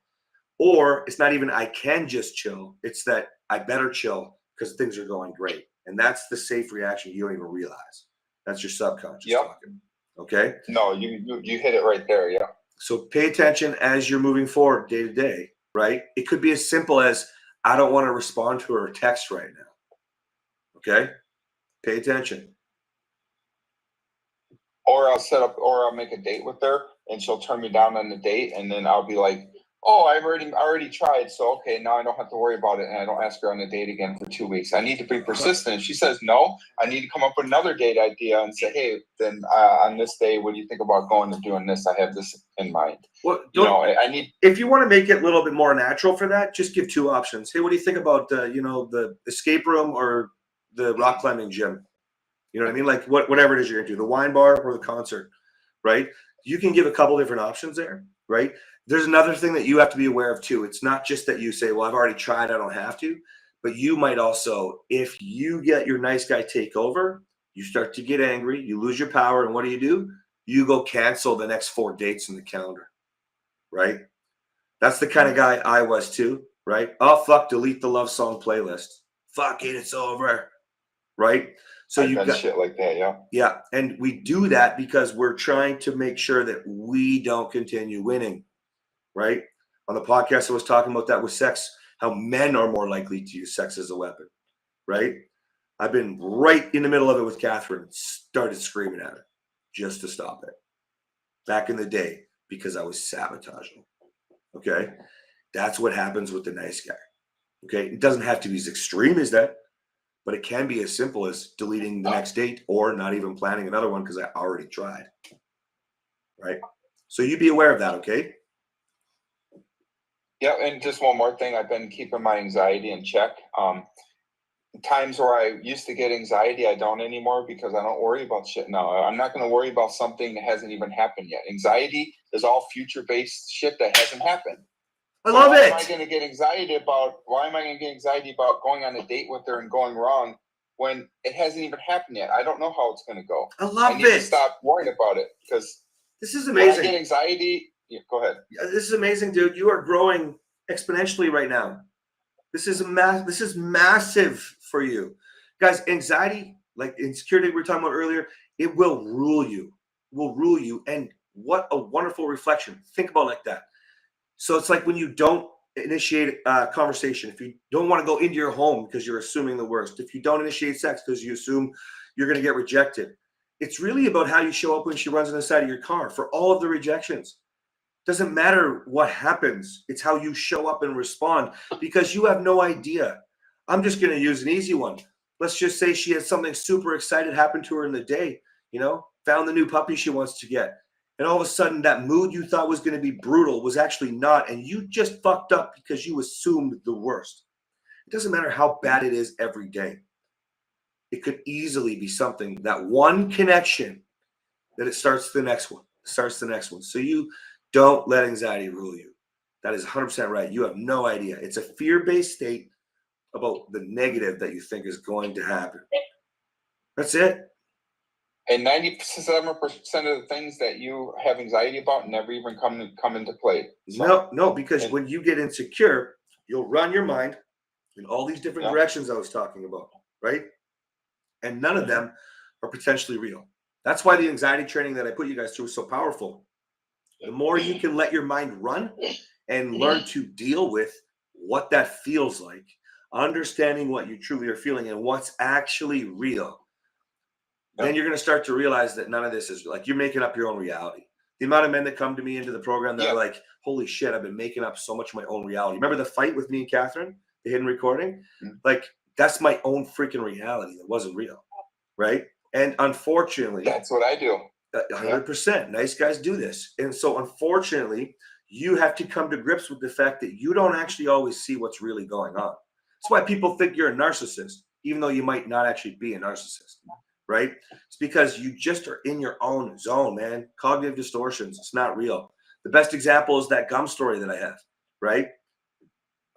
Or it's not even I can just chill. It's that I better chill because things are going great. And that's the safe reaction you don't even realize. That's your subconscious talking. Okay? No, you hit it right there, yeah. So pay attention as you're moving forward day to day, right? It could be as simple as I don't want to respond to her text right now. Okay? Pay attention. Or I'll make a date with her and she'll turn me down on the date, and then I'll be like, oh, I already tried, so okay, now I don't have to worry about it, and I don't ask her on a date again for 2 weeks. I need to be persistent. If she says no, I need to come up with another date idea and say, hey, then on this day, what do you think about going and doing this? I have this in mind. Well, I need. If you want to make it a little bit more natural for that, just give 2 options. Hey, what do you think about the escape room or the rock climbing gym? You know what I mean? Like whatever it is you're into, the wine bar or the concert, right? You can give a couple different options there, right? There's another thing that you have to be aware of too. It's not just that you say, well, I've already tried, I don't have to. But you might also, if you get your nice guy take over, you start to get angry, you lose your power, and what do? You go cancel the next 4 dates in the calendar, right? That's the kind of guy I was too, right? Oh, fuck, delete the love song playlist. Fuck it, it's over, right? So I've done shit like that, yeah. Yeah, and we do that because we're trying to make sure that we don't continue winning, right? On the podcast, I was talking about that with sex, how men are more likely to use sex as a weapon, right? I've been right in the middle of it with Catherine, started screaming at her just to stop it back in the day because I was sabotaging. Okay, that's what happens with the nice guy. Okay, it doesn't have to be as extreme as that, but it can be as simple as deleting the next date or not even planning another one because I already tried, right? So you be aware of that, okay? Yeah, and just one more thing, I've been keeping my anxiety in check. Times where I used to get anxiety, I don't anymore because I don't worry about shit now. I'm not going to worry about something that hasn't even happened yet. Anxiety is all future-based shit that hasn't happened. I love it. Why am I going to get anxiety about going on a date with her and going wrong when it hasn't even happened yet? I don't know how it's going to go. I love I need it. to stop worrying about it because this is when I amazing. get anxiety, yeah, go ahead. This is amazing, dude. You are growing exponentially right now. This is massive for you. Guys, anxiety, like insecurity we were talking about earlier, it will rule you. It will rule you. And what a wonderful reflection. Think about it like that. So it's like when you don't initiate a conversation, if you don't want to go into your home because you're assuming the worst, if you don't initiate sex because you assume you're going to get rejected, it's really about how you show up when she runs on the side of your car for all of the rejections. Doesn't matter what happens. It's how you show up and respond because you have no idea. I'm just going to use an easy one. Let's just say she had something super excited happen to her in the day, found the new puppy she wants to get. And all of a sudden that mood you thought was going to be brutal was actually not. And you just fucked up because you assumed the worst. It doesn't matter how bad it is every day. It could easily be something, that one connection, that it starts the next one. So you don't let anxiety rule you. That is 100% right. You have no idea. It's a fear-based state about the negative that you think is going to happen. That's it. And 97% of the things that you have anxiety about never even come into play. So, No, because when you get insecure, you'll run your mind in all these different directions I was talking about, right? And none of them are potentially real. That's why the anxiety training that I put you guys through is so powerful. The more you can let your mind run and learn to deal with what that feels like, understanding what you truly are feeling and what's actually real, then you're going to start to realize that none of this is like you're making up your own reality. The amount of men that come to me into the program that are like, holy shit, I've been making up so much of my own reality. Remember the fight with me and Catherine, the hidden recording? Like, that's my own freaking reality that wasn't real, right? And unfortunately, that's what I do. 100%. Nice guys do this. And so unfortunately, you have to come to grips with the fact that you don't actually always see what's really going on. That's why people think you're a narcissist, even though you might not actually be a narcissist, right? It's because you just are in your own zone, man. Cognitive distortions. It's not real. The best example is that gum story that I have, right?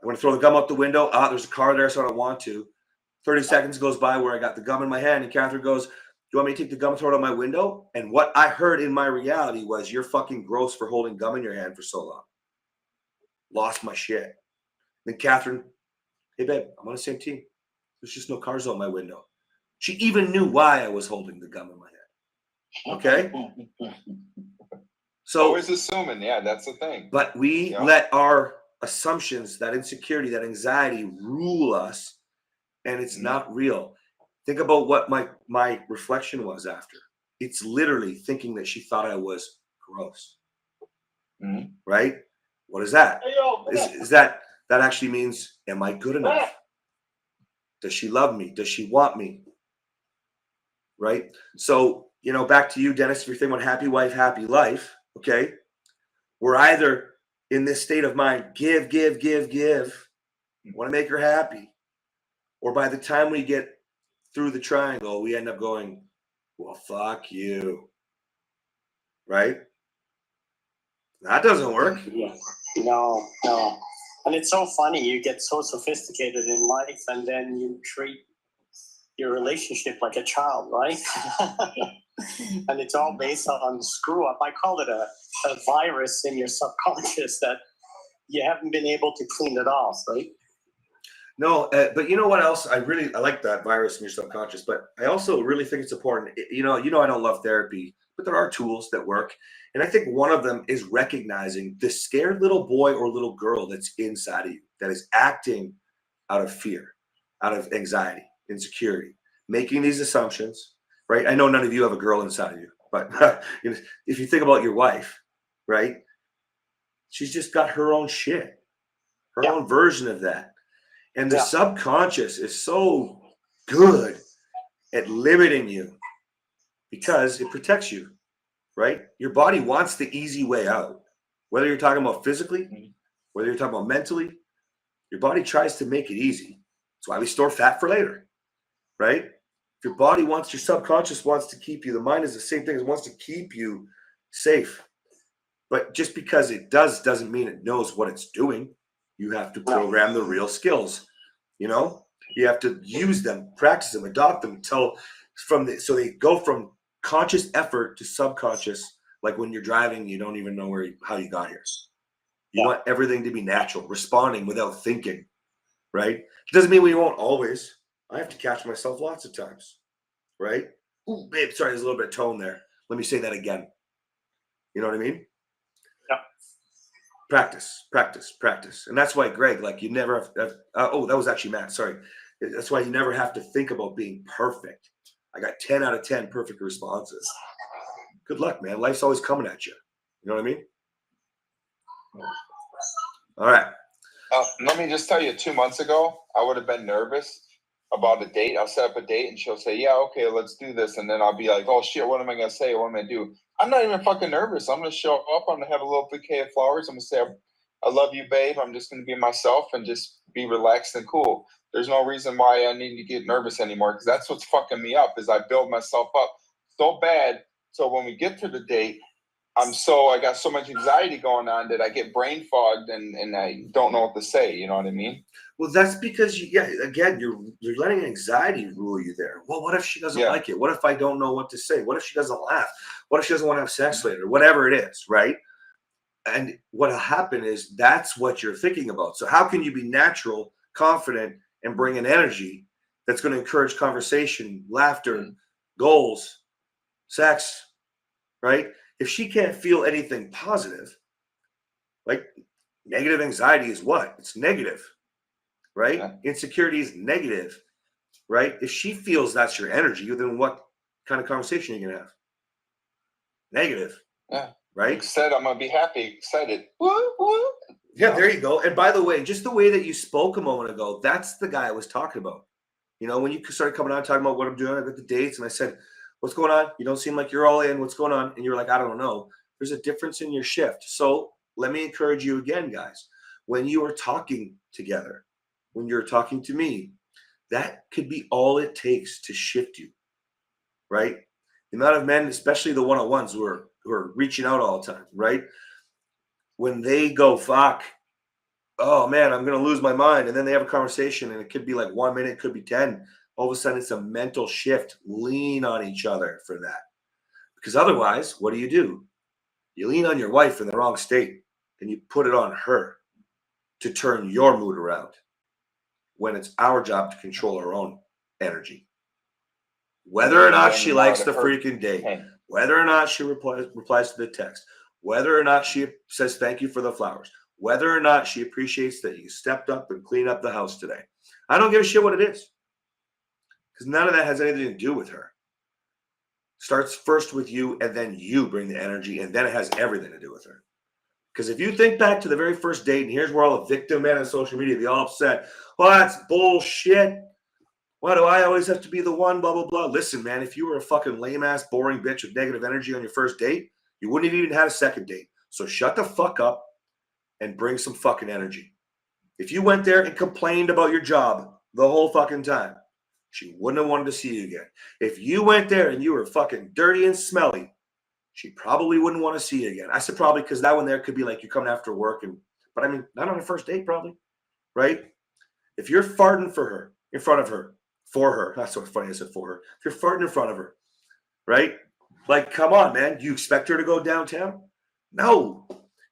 I'm going to throw the gum out the window. There's a car there, so I don't want to. 30 seconds goes by where I got the gum in my hand, and Catherine goes, do you want me to take the gum and throw it out my window? And what I heard in my reality was, you're fucking gross for holding gum in your hand for so long. Lost my shit. Then Catherine, hey, babe, I'm on the same team. There's just no cars out my window. She even knew why I was holding the gum in my hand. Okay? So always assuming, that's the thing. But we let our assumptions, that insecurity, that anxiety rule us, and it's not real. Think about what my reflection was after. It's literally thinking that she thought I was gross. Right? What is that? Is that actually means, am I good enough? Does she love me? Does she want me? Right? So, back to you, Dennis, if you're thinking about happy wife, happy life, okay? We're either in this state of mind, give, want to make her happy. Or by the time we get through the triangle, we end up going, well, fuck you. Right? That doesn't work. Yeah. No. And it's so funny. You get so sophisticated in life, and then you treat your relationship like a child, right? And it's all based on screw up. I call it a virus in your subconscious that you haven't been able to clean it off, right? No, but you know what else? I like that virus in your subconscious, but I also really think it's important. I don't love therapy, but there are tools that work. And I think one of them is recognizing the scared little boy or little girl that's inside of you, that is acting out of fear, out of anxiety, insecurity, making these assumptions, right? I know none of you have a girl inside of you, but if you think about your wife, right? She's just got her own shit, her own version of that. And the subconscious is so good at limiting you because it protects you, right? Your body wants the easy way out. Whether you're talking about physically, whether you're talking about mentally, your body tries to make it easy. That's why we store fat for later, right? If your body wants, your subconscious wants to keep you, the mind is the same thing, it wants to keep you safe. But just because it doesn't mean it knows what it's doing. You have to program the real skills. You have to use them, practice them, adopt them so they go from conscious effort to subconscious. Like when you're driving, you don't even know how you got here. You want everything to be natural, responding without thinking, right? It doesn't mean we won't always. I have to catch myself lots of times, right? Ooh, babe, sorry, there's a little bit of tone there. Let me say that again. You know what I mean? Yeah. Practice. And that's why, Greg, like you never have, that was actually Matt, sorry. That's why you never have to think about being perfect. I got 10 out of 10 perfect responses. Good luck, man. Life's always coming at you. You know what I mean? All right. Let me just tell you, 2 months ago, I would have been nervous about a date. I'll set up a date and she'll say, yeah, okay, let's do this. And then I'll be like, oh shit, what am I going to say? What am I going to do? I'm not even fucking nervous. I'm going to show up. I'm going to have a little bouquet of flowers. I'm going to say, I love you, babe. I'm just going to be myself and just be relaxed and cool. There's no reason why I need to get nervous anymore, because that's what's fucking me up, is I build myself up so bad. So when we get to the date, I got so much anxiety going on that I get brain fogged and I don't know what to say. You know what I mean? Well, that's because you're letting anxiety rule you there. Well, what if she doesn't like it? What if I don't know what to say? What if she doesn't laugh? What if she doesn't want to have sex later? Whatever it is, right? And what'll happen is that's what you're thinking about. So how can you be natural, confident, and bring an energy that's going to encourage conversation, laughter, goals, sex, right? If she can't feel anything positive, like negative anxiety is what? It's negative, right? Yeah. Insecurity is negative, right? If she feels that's your energy, then what kind of conversation are you going to have? Negative. Yeah. Right? Instead, I'm going to be happy, excited. Woo. Yeah, there you go. And by the way, just the way that you spoke a moment ago, that's the guy I was talking about. When you started coming on talking about what I'm doing, I got the dates, and I said, what's going on? You don't seem like you're all in. What's going on? And you're like, I don't know. There's a difference in your shift. So let me encourage you again, guys. When you are talking together, when you're talking to me, that could be all it takes to shift you, right? The amount of men, especially the one-on-ones who are reaching out all the time, right? When they go, fuck, oh man, I'm going to lose my mind. And then they have a conversation and it could be like 1 minute, it could be 10. All of a sudden it's a mental shift. Lean on each other for that. Because otherwise, what do? You lean on your wife in the wrong state and you put it on her to turn your mood around when it's our job to control our own energy. Whether or not she likes the freaking date, whether or not she replies to the text, whether or not she says thank you for the flowers, whether or not she appreciates that you stepped up and cleaned up the house today. I don't give a shit what it is, because none of that has anything to do with her. Starts first with you, and then you bring the energy, and then it has everything to do with her. Because if you think back to the very first date, and here's where all the victim men on social media, they all upset. Well, that's bullshit. Why do I always have to be the one, blah, blah, blah. Listen, man, if you were a fucking lame-ass, boring bitch with negative energy on your first date, you wouldn't have even had a second date. So shut the fuck up and bring some fucking energy. If you went there and complained about your job the whole fucking time, she wouldn't have wanted to see you again. If you went there and you were fucking dirty and smelly, she probably wouldn't want to see you again. I said probably because that one there could be like you coming after work, but I mean, not on a first date probably, right? If you're farting for her, in front of her, for her, that's so funny I said for her. If you're farting in front of her, right? Like, come on, man. Do you expect her to go downtown? No.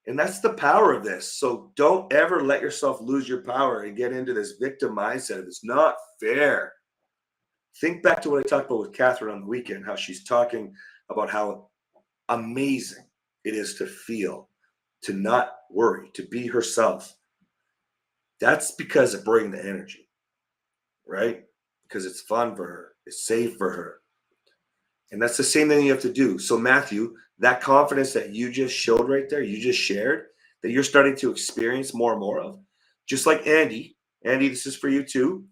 And that's the power of this. So don't ever let yourself lose your power and get into this victim mindset of it's not fair. Think back to what I talked about with Catherine on the weekend, how she's talking about how amazing it is to feel, to not worry, to be herself. That's because of bringing the energy, right? Because it's fun for her, it's safe for her. And that's the same thing you have to do. So Matthew, that confidence that you just showed right there, you just shared, that you're starting to experience more and more of, just like Andy, this is for you too.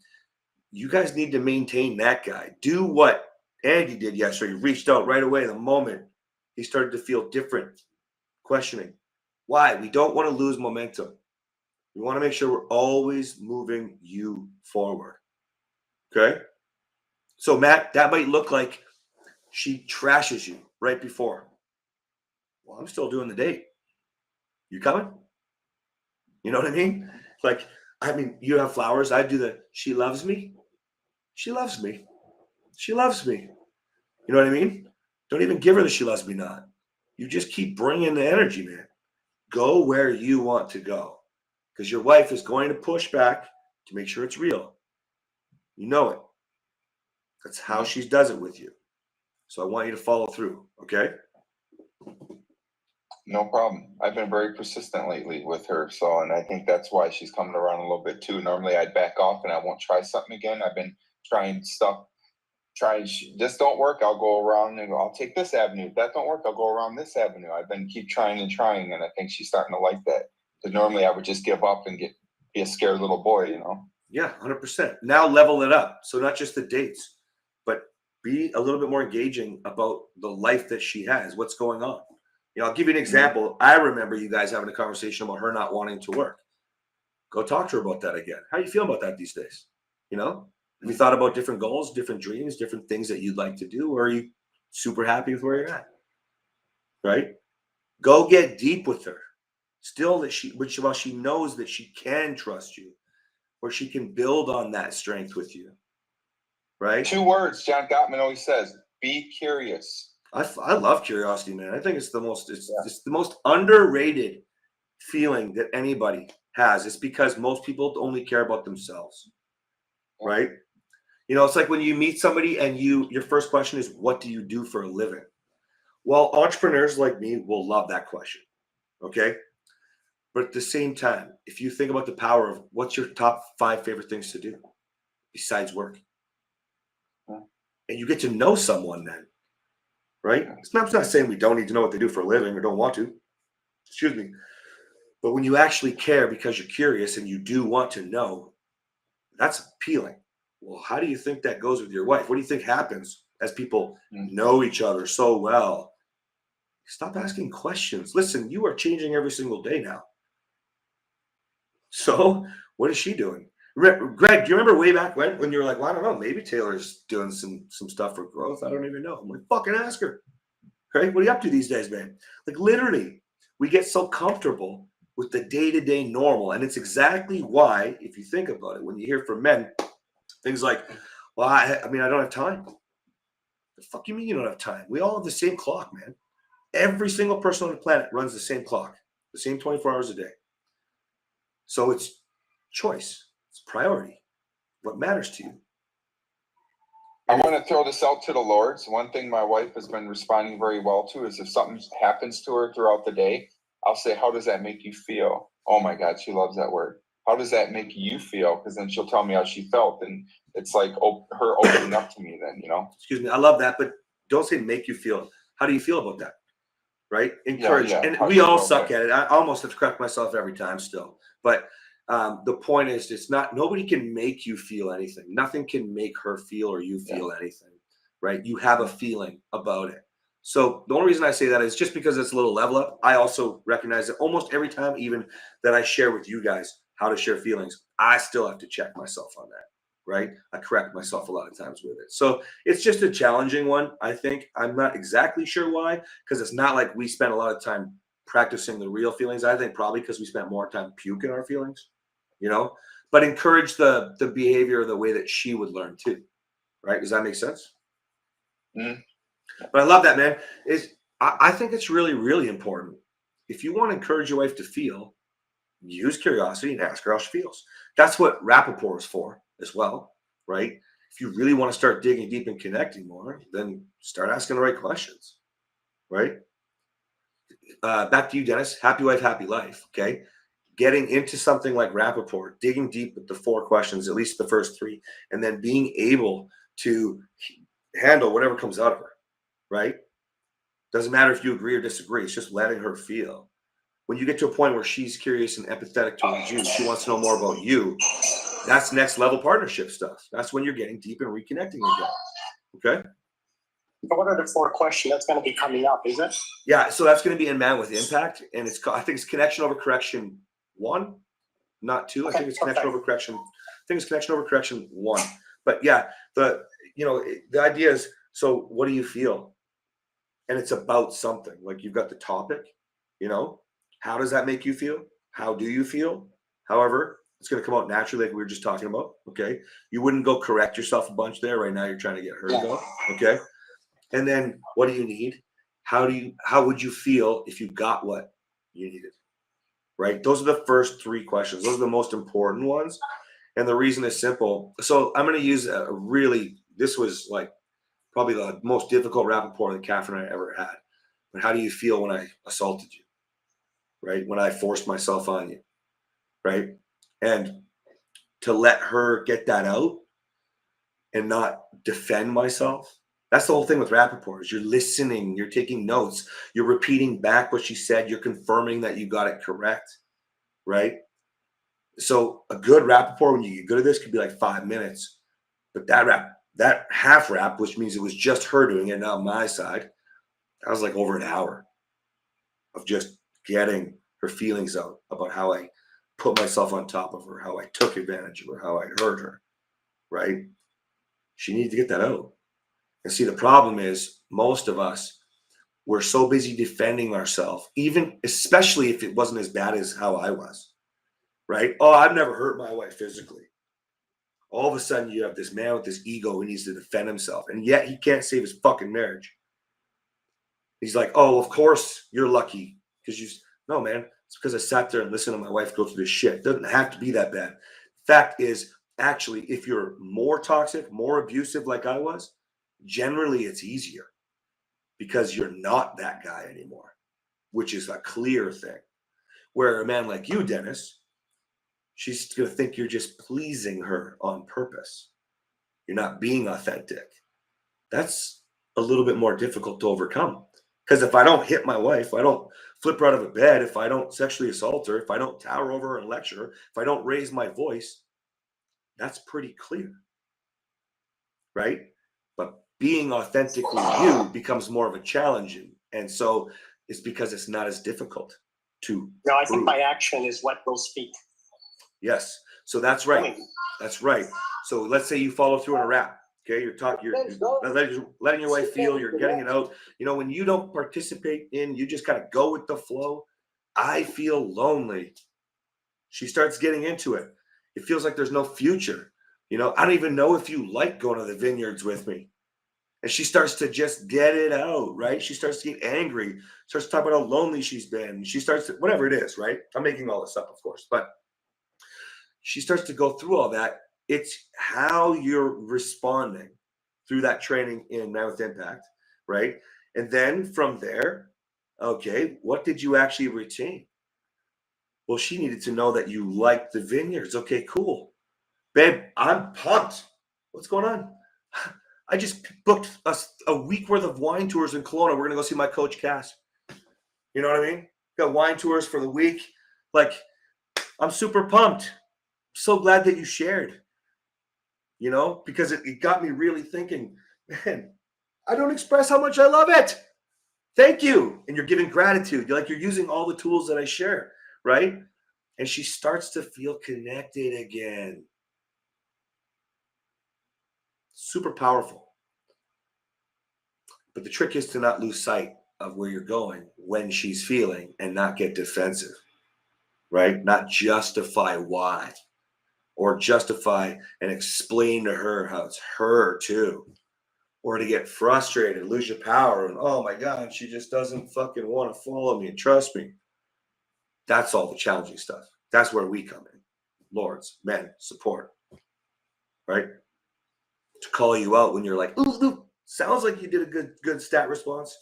You guys need to maintain that guy. Do what Andy did yesterday. He reached out right away the moment he started to feel different, questioning. Why? We don't want to lose momentum. We want to make sure we're always moving you forward. Okay? So Matt, that might look like she trashes you right before. Well, I'm still doing the date. You coming? You know what I mean? Like, I mean, you have flowers. I do the, she loves me. She loves me. She loves me. You know what I mean? Don't even give her the she loves me not. You just keep bringing the energy, man. Go where you want to go. Because your wife is going to push back to make sure it's real. You know it. That's how she does it with you. So I want you to follow through, okay? No problem. I've been very persistent lately with her, so, and I think that's why she's coming around a little bit too. Normally I'd back off and I won't try something again. I've been trying stuff, this don't work, I'll go around and I'll take this avenue. If that don't work, I'll go around this avenue. I've been keep trying and trying, and I think she's starting to like that. Because normally I would just give up and be a scared little boy, you know? Yeah, 100%. Now level it up. So not just the dates, but be a little bit more engaging about the life that she has, what's going on. You know, I'll give you an example. I remember you guys having a conversation about her not wanting to work. Go talk to her about that again. How do you feel about that these days? You know, have you thought about different goals, different dreams, different things that you'd like to do? Or are you super happy with where you're at? Right? Go get deep with her. Still that while she knows that she can trust you, where she can build on that strength with you. Right? 2 words John Gottman always says, be curious. I love curiosity, man. I think it's the most it's the most underrated feeling that anybody has. It's because most people only care about themselves. Right? You know, it's like when you meet somebody and your first question is, what do you do for a living? Well, entrepreneurs like me will love that question. Okay. But at the same time, if you think about the power of what's your top 5 favorite things to do besides work, and you get to know someone then, right? I'm not saying we don't need to know what they do for a living or don't want to. Excuse me. But when you actually care because you're curious and you do want to know, that's appealing. Well, how do you think that goes with your wife? What do you think happens as people know each other so well? Stop asking questions. Listen, you are changing every single day now. So what is she doing? Greg, do you remember way back when you were like, well, I don't know, maybe Taylor's doing some stuff for growth. I don't even know. I'm like, fucking ask her. Right? What are you up to these days, man? Like literally, we get so comfortable with the day-to-day normal. And it's exactly why, if you think about it, when you hear from men, things like, well, I mean, I don't have time. The fuck you mean you don't have time? We all have the same clock, man. Every single person on the planet runs the same clock, the same 24 hours a day. So it's choice. It's priority. What matters to you? I want to throw this out to the Lords. One thing my wife has been responding very well to is if something happens to her throughout the day, I'll say, how does that make you feel? Oh my God, she loves that word. How does that make you feel? Because then she'll tell me how she felt. And it's like her opening up to me then, you know? Excuse me. I love that, but don't say make you feel. How do you feel about that? Right? Encourage. Yeah, And how we she all feels, suck yeah. at it. I almost have to correct myself every time still. But the point is, it's not, nobody can make you feel anything. Nothing can make her feel or you feel anything, right? You have a feeling about it. So the only reason I say that is just because it's a little level up. I also recognize that almost every time, even that I share with you guys how to share feelings, I still have to check myself on that, right? I correct myself a lot of times with it. So it's just a challenging one, I think. I'm not exactly sure why, because it's not like we spent a lot of time practicing the real feelings. I think probably because we spent more time puking our feelings, you know, but encourage the behavior the way that she would learn too, right? Does that make sense? Mhm. But I love that, man. I think it's really, really important. If you want to encourage your wife to feel, use curiosity and ask her how she feels. That's what rapport is for as well, right? If you really want to start digging deep and connecting more, then start asking the right questions, right? Back to you, Dennis. Happy wife, happy life. Okay. Getting into something like rapport, digging deep with the 4 questions, at least the first 3, and then being able to handle whatever comes out of her, right? Doesn't matter if you agree or disagree. It's just letting her feel. When you get to a point where she's curious and empathetic towards you, she wants to know more about you. That's next level partnership stuff. That's when you're getting deep and reconnecting again. Okay. So what are the 4 questions that's going to be coming up? Is it? Yeah. So that's going to be in Man with Impact, and I think it's connection over correction 1, not 2. I think it's connection over correction. I think it's connection over correction 1. But yeah, the idea is, so what do you feel? And it's about something. Like you've got the topic, how does that make you feel? How do you feel? However, it's going to come out naturally, like we were just talking about. Okay. You wouldn't go correct yourself a bunch there. Right now, you're trying to get her to go. Okay. And then what do you need? How would you feel if you got what you needed? Right. Those are the first 3 questions. Those are the most important ones. And the reason is simple. So I'm going to use this was like probably the most difficult rapport that Catherine and I ever had. But how do you feel when I assaulted you? Right? When I forced myself on you, right? And to let her get that out and not defend myself. That's the whole thing with rapport is you're listening, you're taking notes, you're repeating back what she said, you're confirming that you got it correct, right? So a good rapport, when you get good at this, could be like 5 minutes. But that half rap, which means it was just her doing it, not my side, that was like over an hour of just getting her feelings out about how I put myself on top of her, how I took advantage of her, how I hurt her, right? She needed to get that out. And see, the problem is most of us, we're so busy defending ourselves, especially if it wasn't as bad as how I was, right? Oh, I've never hurt my wife physically. All of a sudden you have this man with this ego who needs to defend himself, and yet he can't save his fucking marriage. He's like, oh, of course you're lucky because no, man, it's because I sat there and listened to my wife go through this shit. It doesn't have to be that bad. Fact is, actually, if you're more toxic, more abusive like I was, generally it's easier because you're not that guy anymore, which is a clear thing. Where a man like you, Dennis, she's going to think you're just pleasing her on purpose. You're not being authentic. That's a little bit more difficult to overcome. Because if I don't hit my wife, if I don't flip her out of a bed, if I don't sexually assault her, if I don't tower over her and lecture her, if I don't raise my voice, that's pretty clear, right? But being authentically you becomes more of a challenge. And so it's because it's not as difficult to No, I prove. think my action is what will speak. Yes. So that's right. That's right. So let's say you follow through on a rap. Okay, you're letting your wife feel, you're getting it out. When you don't participate you just kind of go with the flow. I feel lonely. She starts getting into it. It feels like there's no future. I don't even know if you like going to the vineyards with me. And she starts to just get it out, right? She starts to get angry, starts to talk about how lonely she's been. She starts to, whatever it is, right? I'm making all this up, of course, but she starts to go through all that. It's how you're responding through that training in Man with Impact, right? And then from there, Okay, what did you actually retain? Well, she needed to know that you liked the vineyards. Okay, cool. Babe, I'm pumped. What's going on? I just booked a week worth of wine tours in Kelowna. We're going to go see my coach, Cass. You know what I mean? Got wine tours for the week. Like, I'm super pumped. So glad that you shared, you know, because it got me really thinking, man, I don't express how much I love it. Thank you. And you're giving gratitude. You're using all the tools that I share, right? And she starts to feel connected again. Super powerful. But the trick is to not lose sight of where you're going when she's feeling and not get defensive, right? Not justify why or justify and explain to her how it's her too. Or to get frustrated, lose your power, and oh my God, she just doesn't fucking want to follow me and trust me. That's all the challenging stuff. That's where we come in. Lords, men, support, right? To call you out when you're like, ooh, sounds like you did a good stat response,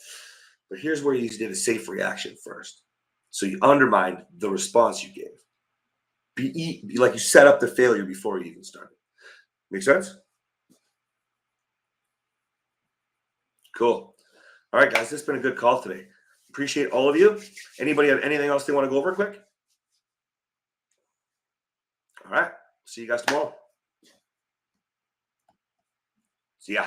but here's where you did a safe reaction first. So you undermined the response you gave. Be like you set up the failure before you even started. Make sense? Cool. All right, guys, this has been a good call today. Appreciate all of you. Anybody have anything else they want to go over quick? All right. See you guys tomorrow. See ya.